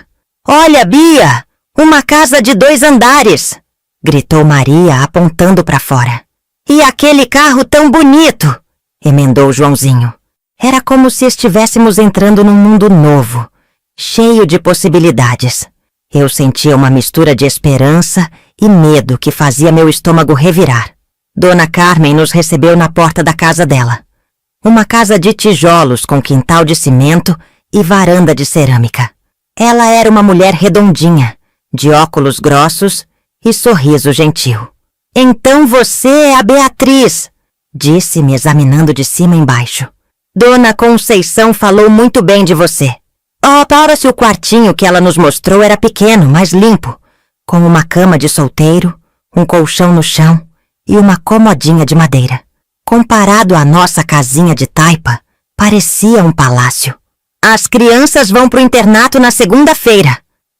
[SPEAKER 1] Olha, Bia! Uma casa de 2 andares! Gritou Maria, apontando para fora. E aquele carro tão bonito! Emendou Joãozinho. Era como se estivéssemos entrando num mundo novo, cheio de possibilidades. Eu sentia uma mistura de esperança e medo que fazia meu estômago revirar. Dona Carmen nos recebeu na porta da casa dela. Uma casa de tijolos com quintal de cimento e varanda de cerâmica. Ela era uma mulher redondinha, de óculos grossos e sorriso gentil. Então você é a Beatriz, disse, me examinando de cima embaixo. Dona Conceição falou muito bem de você. Ora-se o quartinho que ela nos mostrou era pequeno, mas limpo, com uma cama de solteiro, um colchão no chão e uma comodinha de madeira. Comparado à nossa casinha de taipa, parecia um palácio. As crianças vão pro internato na segunda-feira,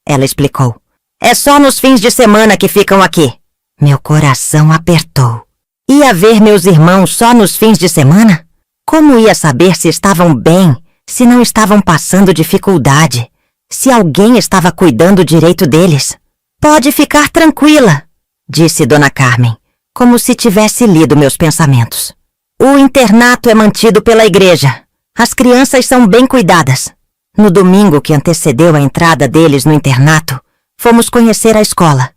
[SPEAKER 1] ela explicou. É só nos fins de semana que ficam aqui. Meu coração apertou. Ia ver meus irmãos só nos fins de semana? Como ia saber se estavam bem, se não estavam passando dificuldade, se alguém estava cuidando direito deles? Pode ficar tranquila, disse Dona Carmen, como se tivesse lido meus pensamentos. O internato é mantido pela igreja. As crianças são bem cuidadas. No domingo que antecedeu a entrada deles no internato, fomos conhecer a escola.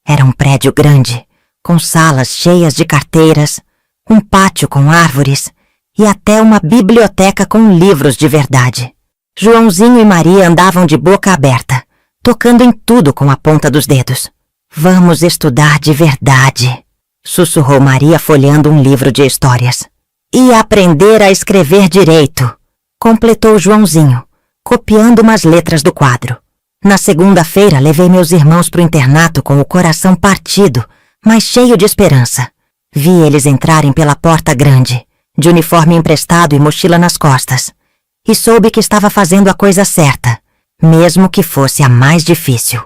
[SPEAKER 1] Era um prédio grande, com salas cheias de carteiras, um pátio com árvores e até uma biblioteca com livros de verdade. Joãozinho e Maria andavam de boca aberta, tocando em tudo com a ponta dos dedos. Vamos estudar de verdade, sussurrou Maria folheando um livro de histórias. E aprender a escrever direito, completou Joãozinho, copiando umas letras do quadro. Na segunda-feira levei meus irmãos pro internato com o coração partido, mas cheio de esperança. Vi eles entrarem pela porta grande, de uniforme emprestado e mochila nas costas, e soube que estava fazendo a coisa certa, mesmo que fosse a mais difícil.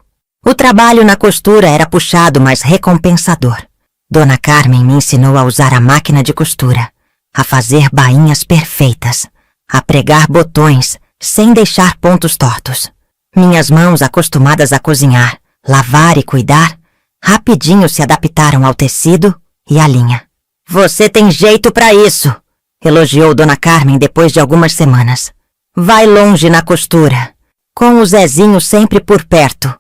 [SPEAKER 1] O trabalho na costura era puxado, mas recompensador. Dona Carmen me ensinou a usar a máquina de costura, a fazer bainhas perfeitas, a pregar botões sem deixar pontos tortos. Minhas mãos, acostumadas a cozinhar, lavar e cuidar, rapidinho se adaptaram ao tecido e à linha. Você tem jeito para isso, elogiou Dona Carmen depois de algumas semanas. Vai longe na costura, com o Zezinho sempre por perto,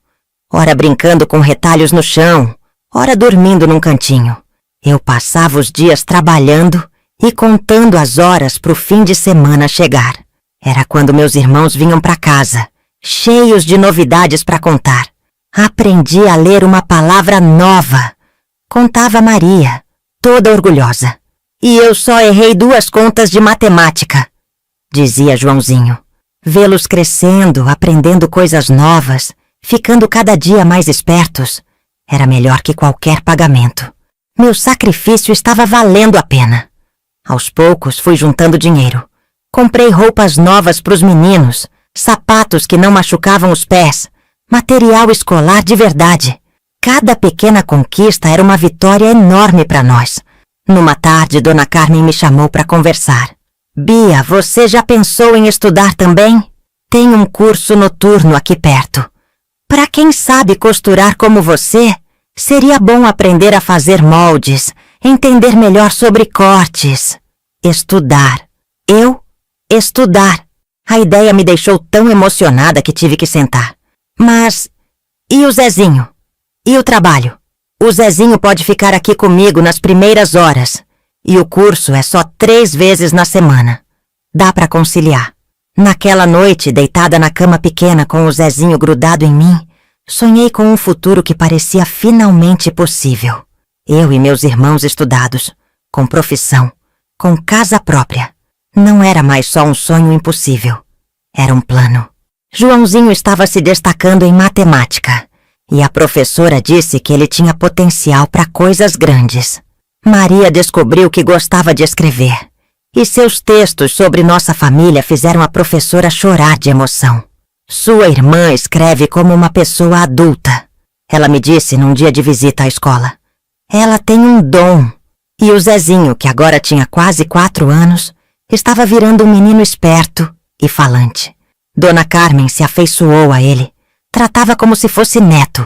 [SPEAKER 1] ora brincando com retalhos no chão, ora dormindo num cantinho. Eu passava os dias trabalhando e contando as horas pro fim de semana chegar. Era quando meus irmãos vinham para casa, cheios de novidades para contar. Aprendi a ler uma palavra nova, contava Maria, toda orgulhosa. E eu só errei 2 contas de matemática, dizia Joãozinho. Vê-los crescendo, aprendendo coisas novas, ficando cada dia mais espertos, era melhor que qualquer pagamento. Meu sacrifício estava valendo a pena. Aos poucos fui juntando dinheiro. Comprei roupas novas para os meninos, sapatos que não machucavam os pés, material escolar de verdade. Cada pequena conquista era uma vitória enorme para nós. Numa tarde, Dona Carmen me chamou para conversar. Bia, você já pensou em estudar também? Tem um curso noturno aqui perto. Para quem sabe costurar como você, seria bom aprender a fazer moldes, entender melhor sobre cortes. Estudar. Eu? Estudar. A ideia me deixou tão emocionada que tive que sentar. Mas, e o Zezinho? E o trabalho? O Zezinho pode ficar aqui comigo nas primeiras horas. E o curso é só 3 vezes na semana. Dá para conciliar. Naquela noite, deitada na cama pequena com o Zezinho grudado em mim, sonhei com um futuro que parecia finalmente possível. Eu e meus irmãos estudados, com profissão, com casa própria. Não era mais só um sonho impossível. Era um plano. Joãozinho estava se destacando em matemática, e a professora disse que ele tinha potencial para coisas grandes. Maria descobriu que gostava de escrever, e seus textos sobre nossa família fizeram a professora chorar de emoção. Sua irmã escreve como uma pessoa adulta, ela me disse num dia de visita à escola. Ela tem um dom. E o Zezinho, que agora tinha quase 4 anos, estava virando um menino esperto e falante. Dona Carmen se afeiçoou a ele, tratava como se fosse neto.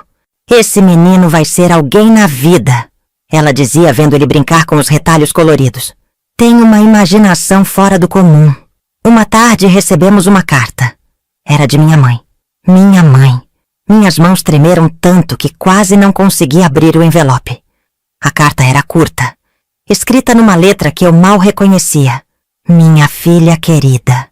[SPEAKER 1] Esse menino vai ser alguém na vida, ela dizia vendo ele brincar com os retalhos coloridos. Tem uma imaginação fora do comum. Uma tarde recebemos uma carta. Era de minha mãe. Minha mãe. Minhas mãos tremeram tanto que quase não consegui abrir o envelope. A carta era curta, escrita numa letra que eu mal reconhecia. Minha filha querida,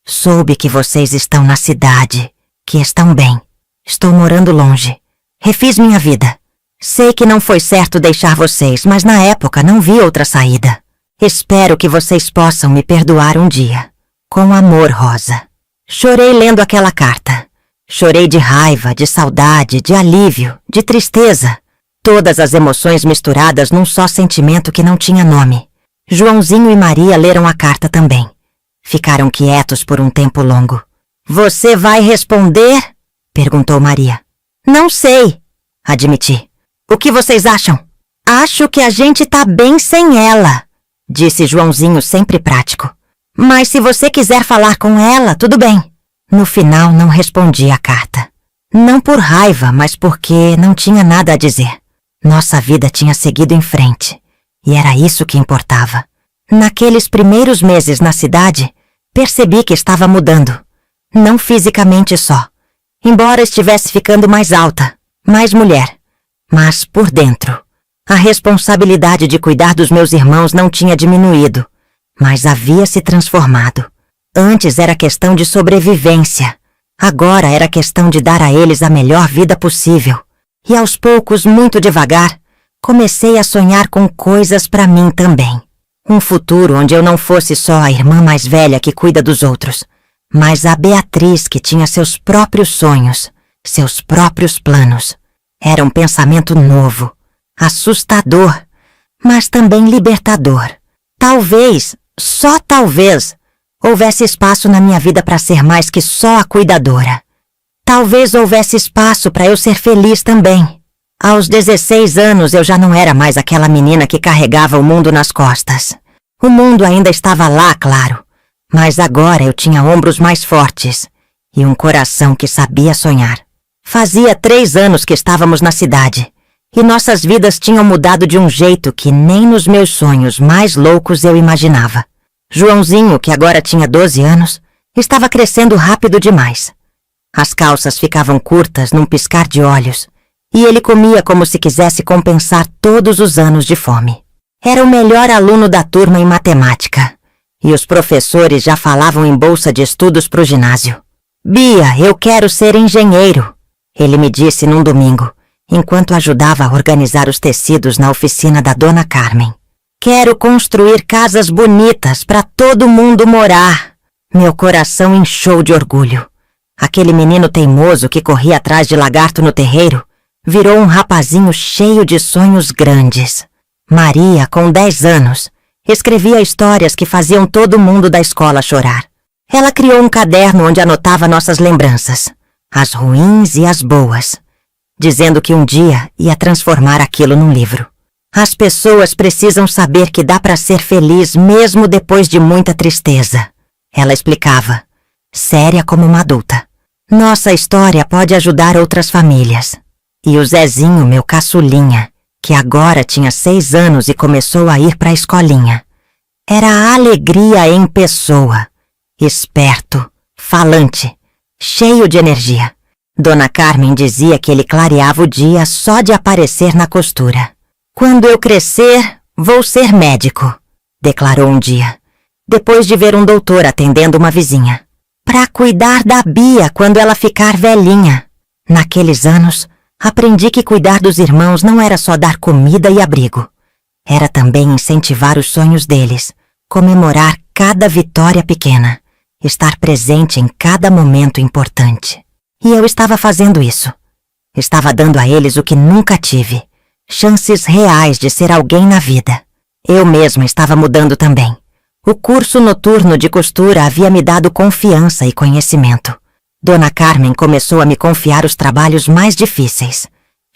[SPEAKER 1] soube que vocês estão na cidade Que estão bem. Estou morando longe. Refiz minha vida. Sei que não foi certo deixar vocês, mas na época não vi outra saída. Espero que vocês possam me perdoar um dia. Com amor, Rosa. Chorei lendo aquela carta. Chorei de raiva, de saudade, de alívio, de tristeza. Todas as emoções misturadas num só sentimento que não tinha nome. Joãozinho e Maria leram a carta também. Ficaram quietos por um tempo longo. Você vai responder? Perguntou Maria. Não sei, admiti. O que vocês acham? Acho que a gente tá bem sem ela, disse Joãozinho sempre prático. Mas se você quiser falar com ela, tudo bem. No final não respondi a carta. Não por raiva, mas porque não tinha nada a dizer. Nossa vida tinha seguido em frente. E era isso que importava. Naqueles primeiros meses na cidade, percebi que estava mudando. Não fisicamente só. Embora estivesse ficando mais alta, mais mulher. Mas por dentro. A responsabilidade de cuidar dos meus irmãos não tinha diminuído, mas havia se transformado. Antes era questão de sobrevivência. Agora era questão de dar a eles a melhor vida possível. E aos poucos, muito devagar, comecei a sonhar com coisas para mim também. Um futuro onde eu não fosse só a irmã mais velha que cuida dos outros, mas a Beatriz que tinha seus próprios sonhos, seus próprios planos. Era um pensamento novo, assustador, mas também libertador. Talvez, só talvez, houvesse espaço na minha vida para ser mais que só a cuidadora. Talvez houvesse espaço para eu ser feliz também. Aos 16 anos eu já não era mais aquela menina que carregava o mundo nas costas. O mundo ainda estava lá, claro, mas agora eu tinha ombros mais fortes e um coração que sabia sonhar. Fazia 3 anos que estávamos na cidade e nossas vidas tinham mudado de um jeito que nem nos meus sonhos mais loucos eu imaginava. Joãozinho, que agora tinha 12 anos, estava crescendo rápido demais. As calças ficavam curtas num piscar de olhos e ele comia como se quisesse compensar todos os anos de fome. Era o melhor aluno da turma em matemática e os professores já falavam em bolsa de estudos para o ginásio. Bia, eu quero ser engenheiro, ele me disse num domingo, enquanto ajudava a organizar os tecidos na oficina da Dona Carmen. Quero construir casas bonitas para todo mundo morar. Meu coração inchou de orgulho. Aquele menino teimoso que corria atrás de lagarto no terreiro virou um rapazinho cheio de sonhos grandes. Maria, com 10 anos, escrevia histórias que faziam todo mundo da escola chorar. Ela criou um caderno onde anotava nossas lembranças, as ruins e as boas, dizendo que um dia ia transformar aquilo num livro. As pessoas precisam saber que dá para ser feliz mesmo depois de muita tristeza. Ela explicava, séria como uma adulta. Nossa história pode ajudar outras famílias. E o Zezinho, meu caçulinha, que agora tinha 6 anos e começou a ir para a escolinha, era a alegria em pessoa. Esperto, falante, cheio de energia. Dona Carmen dizia que ele clareava o dia só de aparecer na costura. Quando eu crescer, vou ser médico, declarou um dia, depois de ver um doutor atendendo uma vizinha. Para cuidar da Bia quando ela ficar velhinha. Naqueles anos, aprendi que cuidar dos irmãos não era só dar comida e abrigo. Era também incentivar os sonhos deles, comemorar cada vitória pequena, estar presente em cada momento importante. E eu estava fazendo isso. Estava dando a eles o que nunca tive, chances reais de ser alguém na vida. Eu mesma estava mudando também. O curso noturno de costura havia me dado confiança e conhecimento. Dona Carmen começou a me confiar os trabalhos mais difíceis.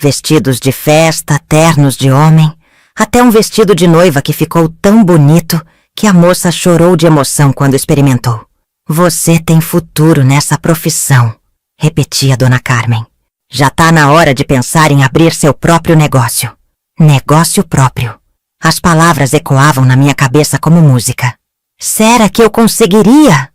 [SPEAKER 1] Vestidos de festa, ternos de homem, até um vestido de noiva que ficou tão bonito que a moça chorou de emoção quando experimentou. Você tem futuro nessa profissão, repetia Dona Carmen. Já tá na hora de pensar em abrir seu próprio negócio. Negócio próprio. As palavras ecoavam na minha cabeça como música. Será que eu conseguiria?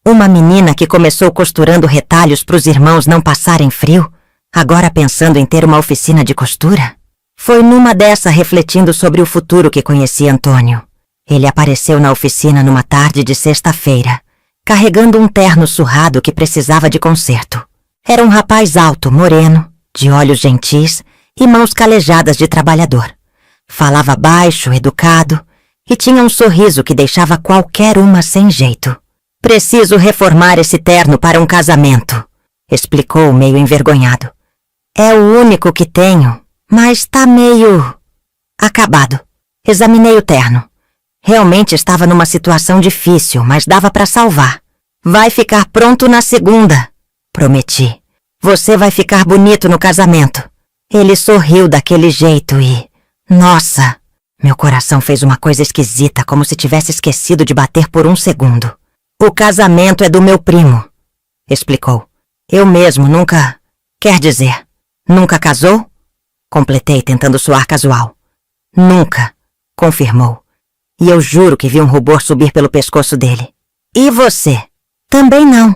[SPEAKER 1] Uma menina que começou costurando retalhos para os irmãos não passarem frio, agora pensando em ter uma oficina de costura? Foi numa dessa refletindo sobre o futuro que conheci Antônio. Ele apareceu na oficina numa tarde de sexta-feira, carregando um terno surrado que precisava de conserto. Era um rapaz alto, moreno, de olhos gentis e mãos calejadas de trabalhador. Falava baixo, educado, e tinha um sorriso que deixava qualquer uma sem jeito. Preciso reformar esse terno para um casamento, explicou meio envergonhado. É o único que tenho, mas tá meio acabado. Examinei o terno. Realmente estava numa situação difícil, mas dava para salvar. Vai ficar pronto na segunda, prometi. Você vai ficar bonito no casamento. Ele sorriu daquele jeito e... Nossa! Meu coração fez uma coisa esquisita, como se tivesse esquecido de bater por um segundo. O casamento é do meu primo, explicou. Eu mesmo nunca... Quer dizer, nunca casou? Completei, tentando soar casual. Nunca, confirmou. E eu juro que vi um rubor subir pelo pescoço dele. E você? Também não,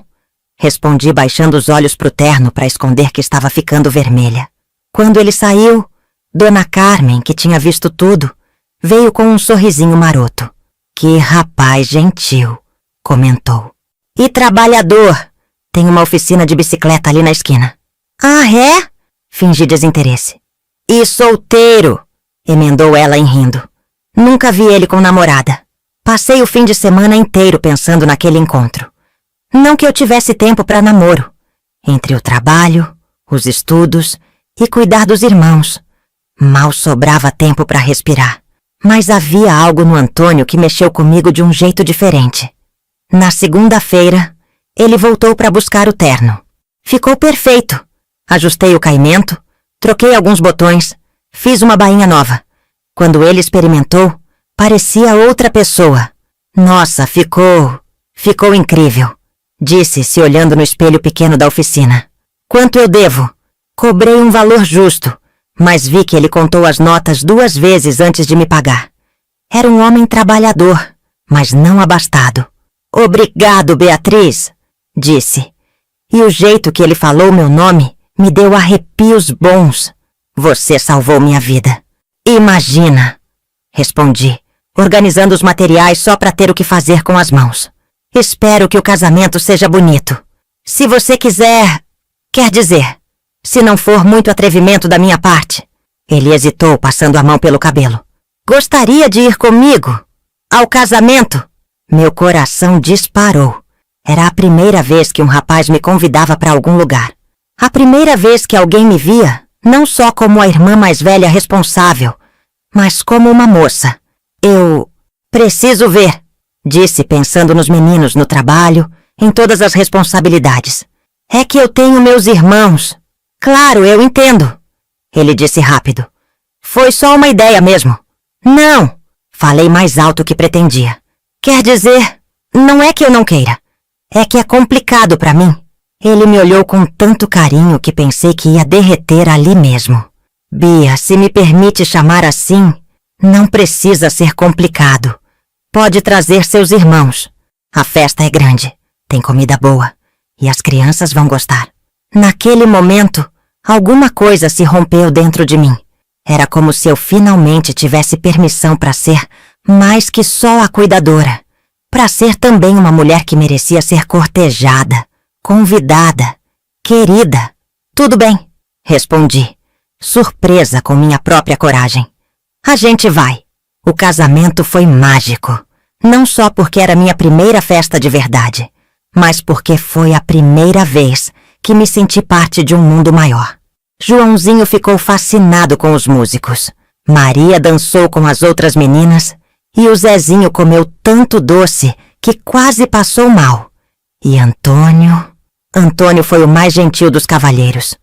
[SPEAKER 1] respondi baixando os olhos pro terno para esconder que estava ficando vermelha. Quando ele saiu, Dona Carmen, que tinha visto tudo, veio com um sorrisinho maroto. Que rapaz gentil, comentou. E trabalhador. Tem uma oficina de bicicleta ali na esquina. Ah, é? Fingi desinteresse. E solteiro, emendou ela em rindo. Nunca vi ele com namorada. Passei o fim de semana inteiro pensando naquele encontro. Não que eu tivesse tempo para namoro. Entre o trabalho, os estudos e cuidar dos irmãos. Mal sobrava tempo para respirar. Mas havia algo no Antônio que mexeu comigo de um jeito diferente. Na segunda-feira, ele voltou para buscar o terno. Ficou perfeito. Ajustei o caimento, troquei alguns botões, fiz uma bainha nova. Quando ele experimentou, parecia outra pessoa. Nossa, ficou incrível, disse, se olhando no espelho pequeno da oficina. Quanto eu devo? Cobrei um valor justo, mas vi que ele contou as notas 2 vezes antes de me pagar. Era um homem trabalhador, mas não abastado. Obrigado, Beatriz, disse. E o jeito que ele falou meu nome me deu arrepios bons. Você salvou minha vida. Imagina, respondi, organizando os materiais só para ter o que fazer com as mãos. Espero que o casamento seja bonito. Se você quiser... Quer dizer, se não for muito atrevimento da minha parte. Ele hesitou, passando a mão pelo cabelo. Gostaria de ir comigo? Ao casamento? Meu coração disparou. Era a primeira vez que um rapaz me convidava para algum lugar. A primeira vez que alguém me via, não só como a irmã mais velha responsável, mas como uma moça. Eu preciso ver, disse, pensando nos meninos, no trabalho, em todas as responsabilidades. É que eu tenho meus irmãos. Claro, eu entendo. Ele disse rápido. Foi só uma ideia mesmo. Não, falei mais alto que pretendia. Quer dizer, não é que eu não queira. É que é complicado para mim. Ele me olhou com tanto carinho que pensei que ia derreter ali mesmo. Bia, se me permite chamar assim, não precisa ser complicado. Pode trazer seus irmãos. A festa é grande, tem comida boa e as crianças vão gostar. Naquele momento, alguma coisa se rompeu dentro de mim. Era como se eu finalmente tivesse permissão para ser mais que só a cuidadora. Para ser também uma mulher que merecia ser cortejada, convidada, querida. Tudo bem, respondi, surpresa com minha própria coragem. A gente vai. O casamento foi mágico. Não só porque era minha primeira festa de verdade, mas porque foi a primeira vez que me senti parte de um mundo maior. Joãozinho ficou fascinado com os músicos. Maria dançou com as outras meninas e o Zezinho comeu tanto doce que quase passou mal. E Antônio foi o mais gentil dos cavalheiros.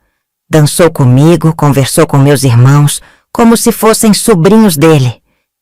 [SPEAKER 1] Dançou comigo, conversou com meus irmãos, como se fossem sobrinhos dele.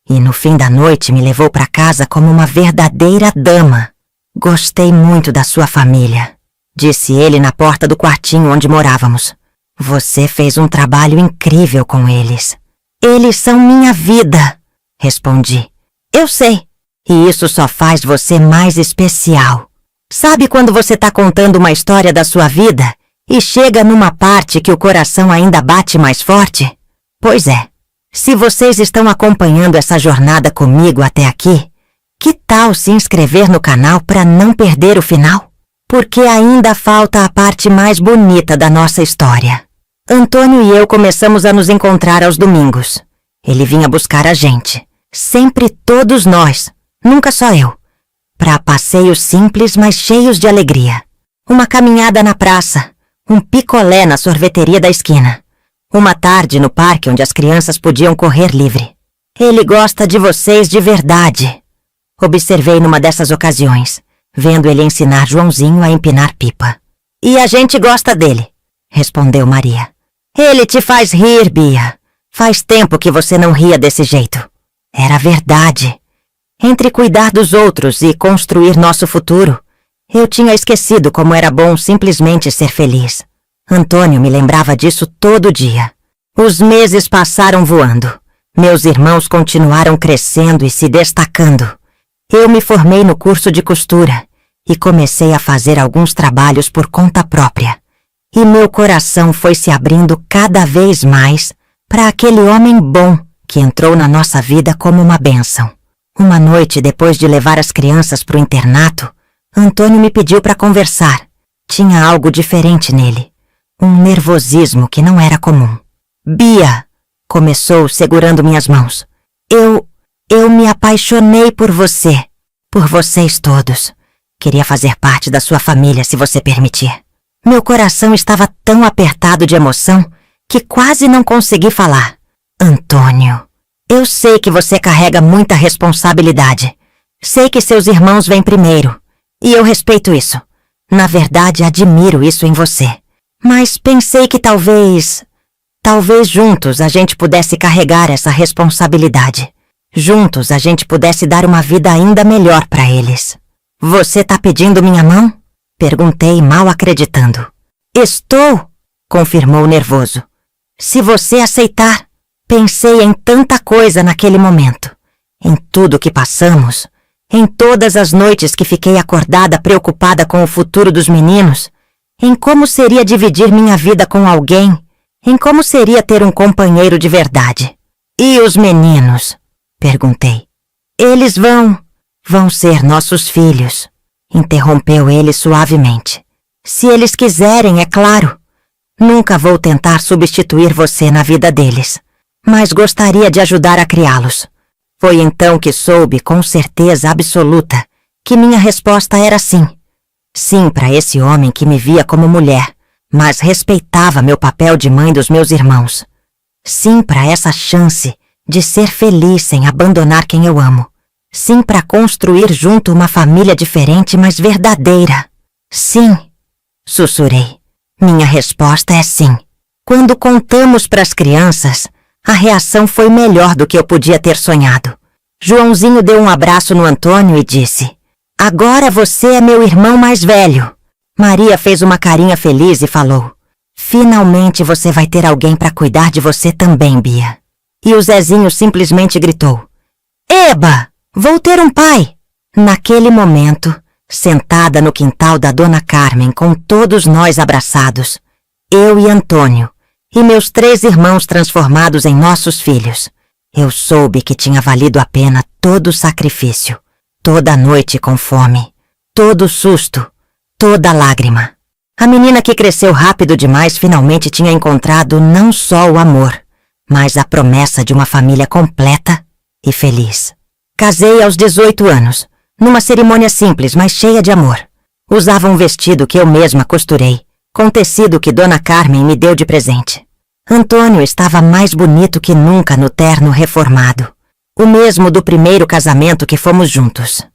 [SPEAKER 1] E no fim da noite me levou para casa como uma verdadeira dama. Gostei muito da sua família, disse ele na porta do quartinho onde morávamos. Você fez um trabalho incrível com eles. Eles são minha vida, respondi. Eu sei, e isso só faz você mais especial. Sabe quando você tá contando uma história da sua vida e chega numa parte que o coração ainda bate mais forte? Pois é, se vocês estão acompanhando essa jornada comigo até aqui, que tal se inscrever no canal para não perder o final? Porque ainda falta a parte mais bonita da nossa história. Antônio e eu começamos a nos encontrar aos domingos. Ele vinha buscar a gente, sempre todos nós, nunca só eu, para passeios simples, mas cheios de alegria. Uma caminhada na praça, um picolé na sorveteria da esquina, uma tarde no parque onde as crianças podiam correr livre. Ele gosta de vocês de verdade. Observei numa dessas ocasiões, vendo ele ensinar Joãozinho a empinar pipa. E a gente gosta dele, respondeu Maria. Ele te faz rir, Bia. Faz tempo que você não ria desse jeito. Era verdade. Entre cuidar dos outros e construir nosso futuro, eu tinha esquecido como era bom simplesmente ser feliz. Antônio me lembrava disso todo dia. Os meses passaram voando. Meus irmãos continuaram crescendo e se destacando. Eu me formei no curso de costura e comecei a fazer alguns trabalhos por conta própria. E meu coração foi se abrindo cada vez mais para aquele homem bom que entrou na nossa vida como uma bênção. Uma noite, depois de levar as crianças para o internato, Antônio me pediu para conversar. Tinha algo diferente nele, um nervosismo que não era comum. Bia, começou segurando minhas mãos. Eu me apaixonei por você, por vocês todos. Queria fazer parte da sua família, se você permitir. Meu coração estava tão apertado de emoção que quase não consegui falar. Antônio, eu sei que você carrega muita responsabilidade. Sei que seus irmãos vêm primeiro. E eu respeito isso. Na verdade, admiro isso em você. Mas pensei que talvez juntos a gente pudesse carregar essa responsabilidade. Juntos a gente pudesse dar uma vida ainda melhor para eles. Você tá pedindo minha mão? Perguntei, mal acreditando. Estou, confirmou nervoso. Se você aceitar. Pensei em tanta coisa naquele momento. Em tudo que passamos. Em todas as noites que fiquei acordada preocupada com o futuro dos meninos. Em como seria dividir minha vida com alguém. Em como seria ter um companheiro de verdade. E os meninos? Perguntei. Eles vão ser nossos filhos. Interrompeu ele suavemente. Se eles quiserem, é claro. Nunca vou tentar substituir você na vida deles, mas gostaria de ajudar a criá-los. Foi então que soube com certeza absoluta que minha resposta era sim. Sim para esse homem que me via como mulher, mas respeitava meu papel de mãe dos meus irmãos. Sim para essa chance de ser feliz sem abandonar quem eu amo. Sim para construir junto uma família diferente, mas verdadeira. Sim, sussurrei. Minha resposta é sim. Quando contamos para as crianças, a reação foi melhor do que eu podia ter sonhado. Joãozinho deu um abraço no Antônio e disse: Agora você é meu irmão mais velho. Maria fez uma carinha feliz e falou: Finalmente você vai ter alguém para cuidar de você também, Bia. E o Zezinho simplesmente gritou: Eba! Vou ter um pai! Naquele momento, sentada no quintal da Dona Carmen com todos nós abraçados, eu e Antônio, e meus 3 irmãos transformados em nossos filhos, eu soube que tinha valido a pena todo o sacrifício, toda noite com fome, todo susto, toda lágrima. A menina que cresceu rápido demais finalmente tinha encontrado não só o amor, mas a promessa de uma família completa e feliz. Casei aos 18 anos, numa cerimônia simples, mas cheia de amor. Usava um vestido que eu mesma costurei, com tecido que Dona Carmen me deu de presente. Antônio estava mais bonito que nunca no terno reformado, o mesmo do primeiro casamento que fomos juntos.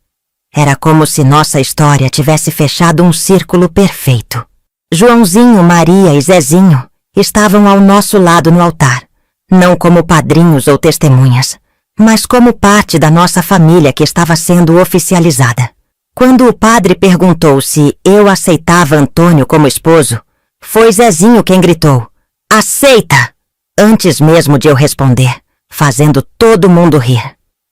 [SPEAKER 1] Era como se nossa história tivesse fechado um círculo perfeito. Joãozinho, Maria e Zezinho estavam ao nosso lado no altar, não como padrinhos ou testemunhas, mas como parte da nossa família que estava sendo oficializada. Quando o padre perguntou se eu aceitava Antônio como esposo, foi Zezinho quem gritou: Aceita! Antes mesmo de eu responder, fazendo todo mundo rir.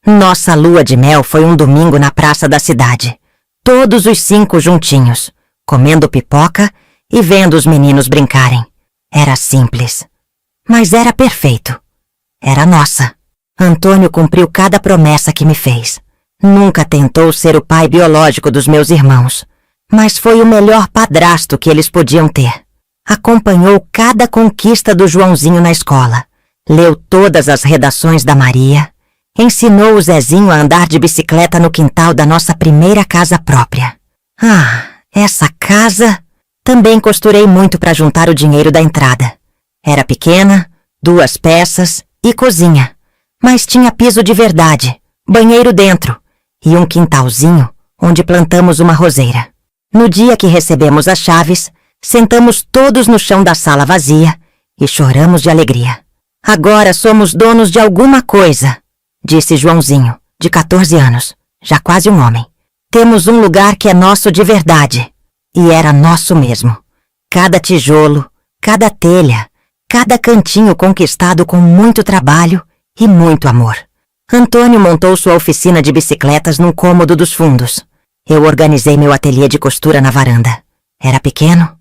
[SPEAKER 1] Nossa lua de mel foi um domingo na praça da cidade, todos os 5 juntinhos, comendo pipoca e vendo os meninos brincarem. Era simples, mas era perfeito. Era nossa. Antônio cumpriu cada promessa que me fez. Nunca tentou ser o pai biológico dos meus irmãos. mas foi o melhor padrasto que eles podiam ter. Acompanhou cada conquista do Joãozinho na escola, leu todas as redações da Maria, ensinou o Zezinho a andar de bicicleta no quintal da nossa primeira casa própria. Ah, essa casa! Também costurei muito para juntar o dinheiro da entrada. Era pequena, 2 peças e cozinha, mas tinha piso de verdade, banheiro dentro e um quintalzinho onde plantamos uma roseira. No dia que recebemos as chaves, sentamos todos no chão da sala vazia e choramos de alegria. Agora somos donos de alguma coisa, disse Joãozinho, de 14 anos, já quase um homem. Temos um lugar que é nosso de verdade. E era nosso mesmo. Cada tijolo, cada telha, cada cantinho conquistado com muito trabalho e muito amor. Antônio montou sua oficina de bicicletas num cômodo dos fundos. Eu organizei meu ateliê de costura na varanda. Era pequeno,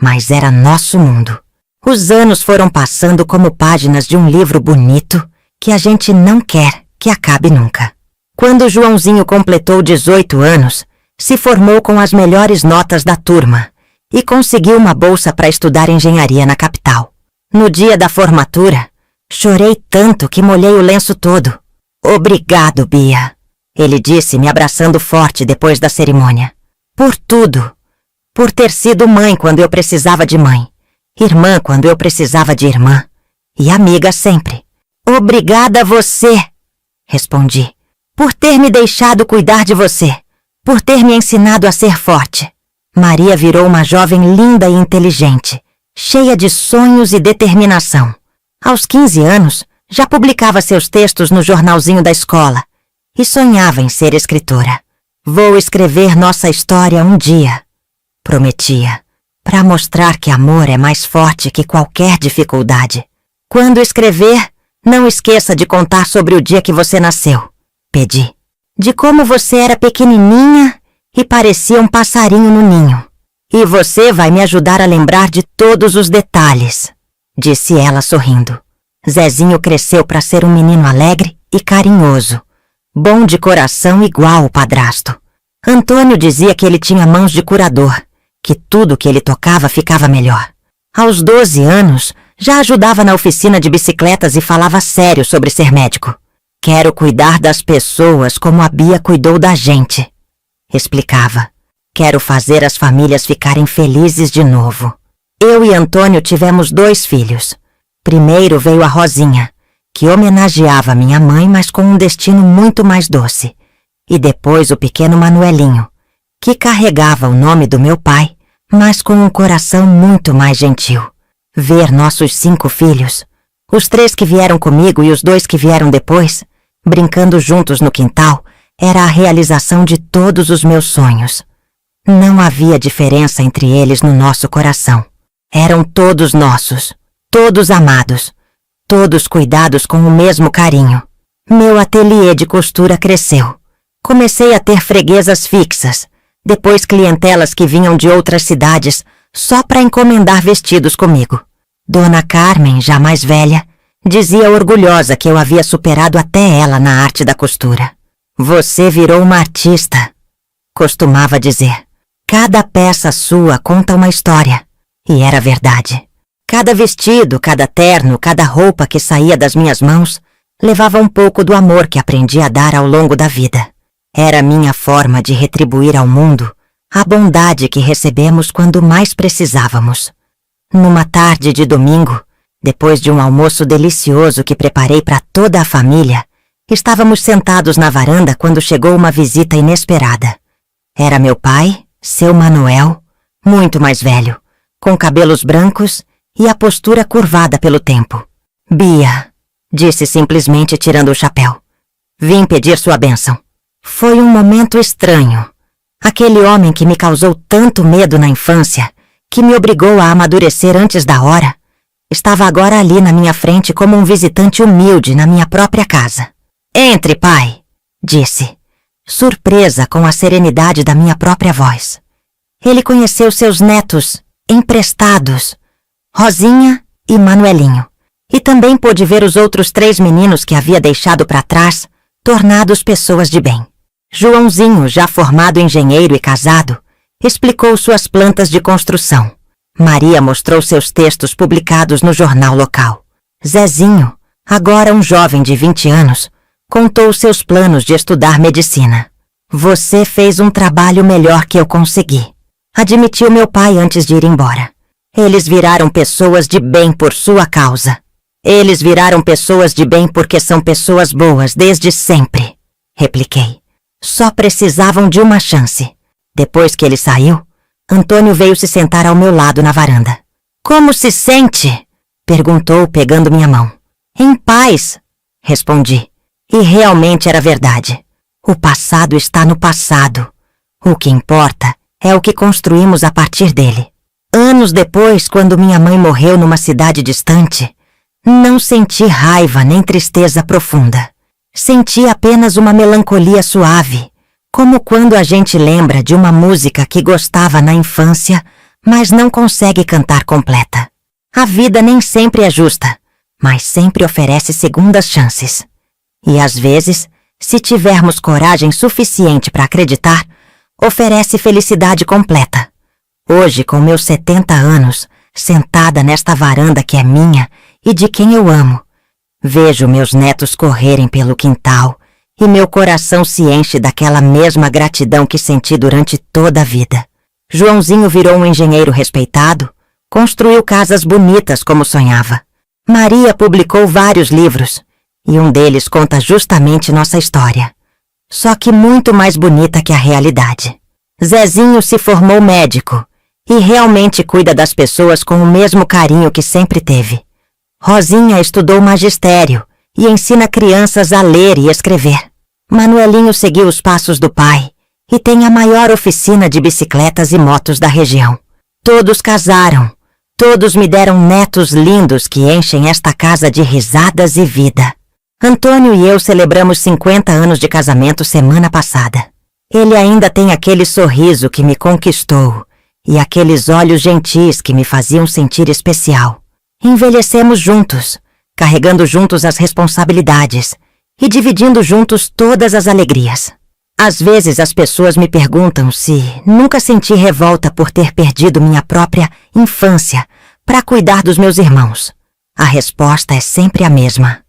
[SPEAKER 1] mas era nosso mundo. Os anos foram passando como páginas de um livro bonito que a gente não quer que acabe nunca. Quando Joãozinho completou 18 anos, se formou com as melhores notas da turma e conseguiu uma bolsa para estudar engenharia na capital. No dia da formatura, chorei tanto que molhei o lenço todo. Obrigado, Bia, ele disse, me abraçando forte depois da cerimônia. Por tudo. Por ter sido mãe quando eu precisava de mãe, irmã quando eu precisava de irmã e amiga sempre. Obrigada a você, respondi, por ter me deixado cuidar de você, por ter me ensinado a ser forte. Maria virou uma jovem linda e inteligente, cheia de sonhos e determinação. Aos 15 anos, já publicava seus textos no jornalzinho da escola e sonhava em ser escritora. Vou escrever nossa história um dia, prometia, para mostrar que amor é mais forte que qualquer dificuldade. Quando escrever, não esqueça de contar sobre o dia que você nasceu, pedi. De como você era pequenininha e parecia um passarinho no ninho. E você vai me ajudar a lembrar de todos os detalhes, disse ela sorrindo. Zezinho cresceu para ser um menino alegre e carinhoso, bom de coração igual o padrasto. Antônio dizia que ele tinha mãos de curador, que tudo que ele tocava ficava melhor. Aos 12 anos, já ajudava na oficina de bicicletas e falava sério sobre ser médico. Quero cuidar das pessoas como a Bia cuidou da gente, explicava. Quero fazer as famílias ficarem felizes de novo. Eu e Antônio tivemos 2 filhos. Primeiro veio a Rosinha, que homenageava minha mãe, mas com um destino muito mais doce. E depois o pequeno Manuelinho, que carregava o nome do meu pai, mas com um coração muito mais gentil. Ver nossos 5 filhos, os 3 que vieram comigo e os 2 que vieram depois, brincando juntos no quintal, era a realização de todos os meus sonhos. Não havia diferença entre eles no nosso coração. Eram todos nossos, todos amados, todos cuidados com o mesmo carinho. Meu ateliê de costura cresceu. Comecei a ter freguesas fixas, depois clientelas que vinham de outras cidades só para encomendar vestidos comigo. Dona Carmen, já mais velha, dizia orgulhosa que eu havia superado até ela na arte da costura. Você virou uma artista, costumava dizer. Cada peça sua conta uma história. E era verdade. Cada vestido, cada terno, cada roupa que saía das minhas mãos levava um pouco do amor que aprendi a dar ao longo da vida. Era minha forma de retribuir ao mundo a bondade que recebemos quando mais precisávamos. Numa tarde de domingo, depois de um almoço delicioso que preparei para toda a família, estávamos sentados na varanda quando chegou uma visita inesperada. Era meu pai, seu Manuel, muito mais velho, com cabelos brancos e a postura curvada pelo tempo. Bia, disse simplesmente tirando o chapéu. Vim pedir sua bênção. Foi um momento estranho. Aquele homem que me causou tanto medo na infância, que me obrigou a amadurecer antes da hora, estava agora ali na minha frente como um visitante humilde na minha própria casa. Entre, pai, disse, surpresa com a serenidade da minha própria voz. Ele conheceu seus netos, emprestados, Rosinha e Manuelinho, e também pôde ver os outros 3 meninos que havia deixado para trás, tornados pessoas de bem. Joãozinho, já formado engenheiro e casado, Explicou suas plantas de construção. Maria mostrou seus textos publicados no jornal local. Zezinho, agora um jovem de 20 anos, contou seus planos de estudar medicina. Você fez um trabalho melhor que eu consegui, admitiu meu pai antes de ir embora. Eles viraram pessoas de bem por sua causa. Eles viraram pessoas de bem porque são pessoas boas desde sempre, repliquei. Só precisavam de uma chance. Depois que ele saiu, Antônio veio se sentar ao meu lado na varanda. Como se sente? Perguntou, pegando minha mão. Em paz, respondi. E realmente era verdade. O passado está no passado. O que importa é o que construímos a partir dele. Anos depois, quando minha mãe morreu numa cidade distante, não senti raiva nem tristeza profunda. Senti apenas uma melancolia suave, como quando a gente lembra de uma música que gostava na infância, mas não consegue cantar completa. A vida nem sempre é justa, mas sempre oferece segundas chances. E às vezes, se tivermos coragem suficiente para acreditar, oferece felicidade completa. Hoje, com meus 70 anos, sentada nesta varanda que é minha e de quem eu amo, vejo meus netos correrem pelo quintal e meu coração se enche daquela mesma gratidão que senti durante toda a vida. Joãozinho virou um engenheiro respeitado, construiu casas bonitas como sonhava. Maria publicou vários livros, e um deles conta justamente nossa história. Só que muito mais bonita que a realidade. Zezinho se formou médico e realmente cuida das pessoas com o mesmo carinho que sempre teve. Rosinha estudou magistério e ensina crianças a ler e escrever. Manuelinho seguiu os passos do pai e tem a maior oficina de bicicletas e motos da região. Todos casaram, todos me deram netos lindos que enchem esta casa de risadas e vida. Antônio e eu celebramos 50 anos de casamento semana passada. Ele ainda tem aquele sorriso que me conquistou e aqueles olhos gentis que me faziam sentir especial. Envelhecemos juntos, carregando juntos as responsabilidades e dividindo juntos todas as alegrias. Às vezes as pessoas me perguntam se nunca senti revolta por ter perdido minha própria infância para cuidar dos meus irmãos. A resposta é sempre a mesma.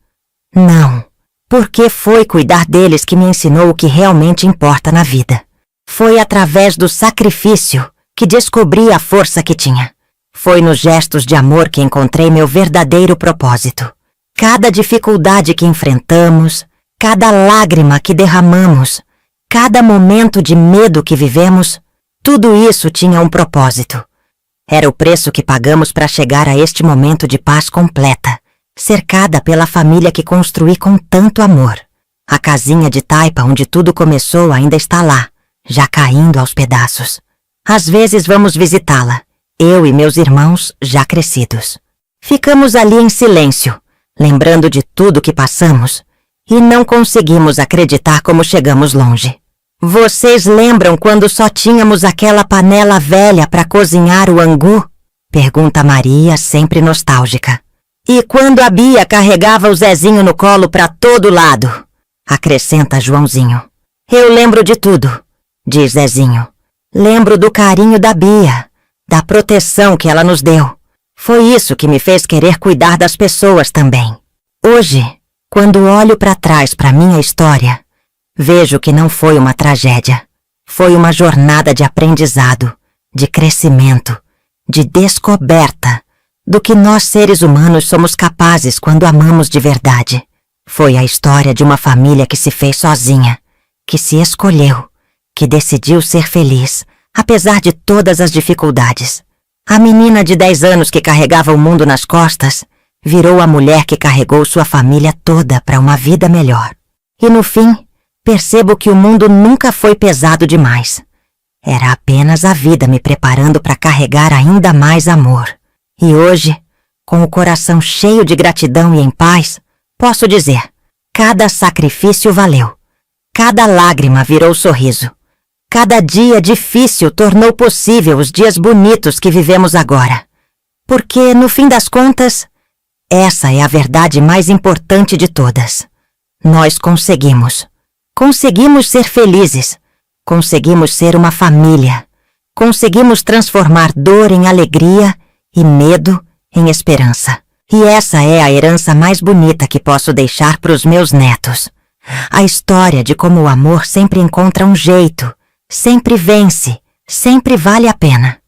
[SPEAKER 1] Não, porque foi cuidar deles que me ensinou o que realmente importa na vida. Foi através do sacrifício que descobri a força que tinha. Foi nos gestos de amor que encontrei meu verdadeiro propósito. Cada dificuldade que enfrentamos, cada lágrima que derramamos, cada momento de medo que vivemos, tudo isso tinha um propósito. Era o preço que pagamos para chegar a este momento de paz completa, cercada pela família que construí com tanto amor. A casinha de taipa onde tudo começou ainda está lá, já caindo aos pedaços. Às vezes vamos visitá-la, eu e meus irmãos já crescidos. Ficamos ali em silêncio, lembrando de tudo que passamos, e não conseguimos acreditar como chegamos longe. Vocês lembram quando só tínhamos aquela panela velha para cozinhar o angu? Pergunta Maria, sempre nostálgica. E quando a Bia carregava o Zezinho no colo para todo lado? Acrescenta Joãozinho. Eu lembro de tudo, diz Zezinho. Lembro do carinho da Bia, da proteção que ela nos deu. Foi isso que me fez querer cuidar das pessoas também. Hoje, quando olho para trás para minha história, vejo que não foi uma tragédia. Foi uma jornada de aprendizado, de crescimento, de descoberta do que nós seres humanos somos capazes quando amamos de verdade. Foi a história de uma família que se fez sozinha, que se escolheu, que decidiu ser feliz, apesar de todas as dificuldades. A menina de 10 anos que carregava o mundo nas costas virou a mulher que carregou sua família toda para uma vida melhor. E no fim, percebo que o mundo nunca foi pesado demais. Era apenas a vida me preparando para carregar ainda mais amor. E hoje, com o coração cheio de gratidão e em paz, posso dizer, cada sacrifício valeu. Cada lágrima virou sorriso. Cada dia difícil tornou possível os dias bonitos que vivemos agora. Porque, no fim das contas, essa é a verdade mais importante de todas. Nós conseguimos. Conseguimos ser felizes. Conseguimos ser uma família. Conseguimos transformar dor em alegria e medo em esperança. E essa é a herança mais bonita que posso deixar para os meus netos. A história de como o amor sempre encontra um jeito, sempre vence, sempre vale a pena.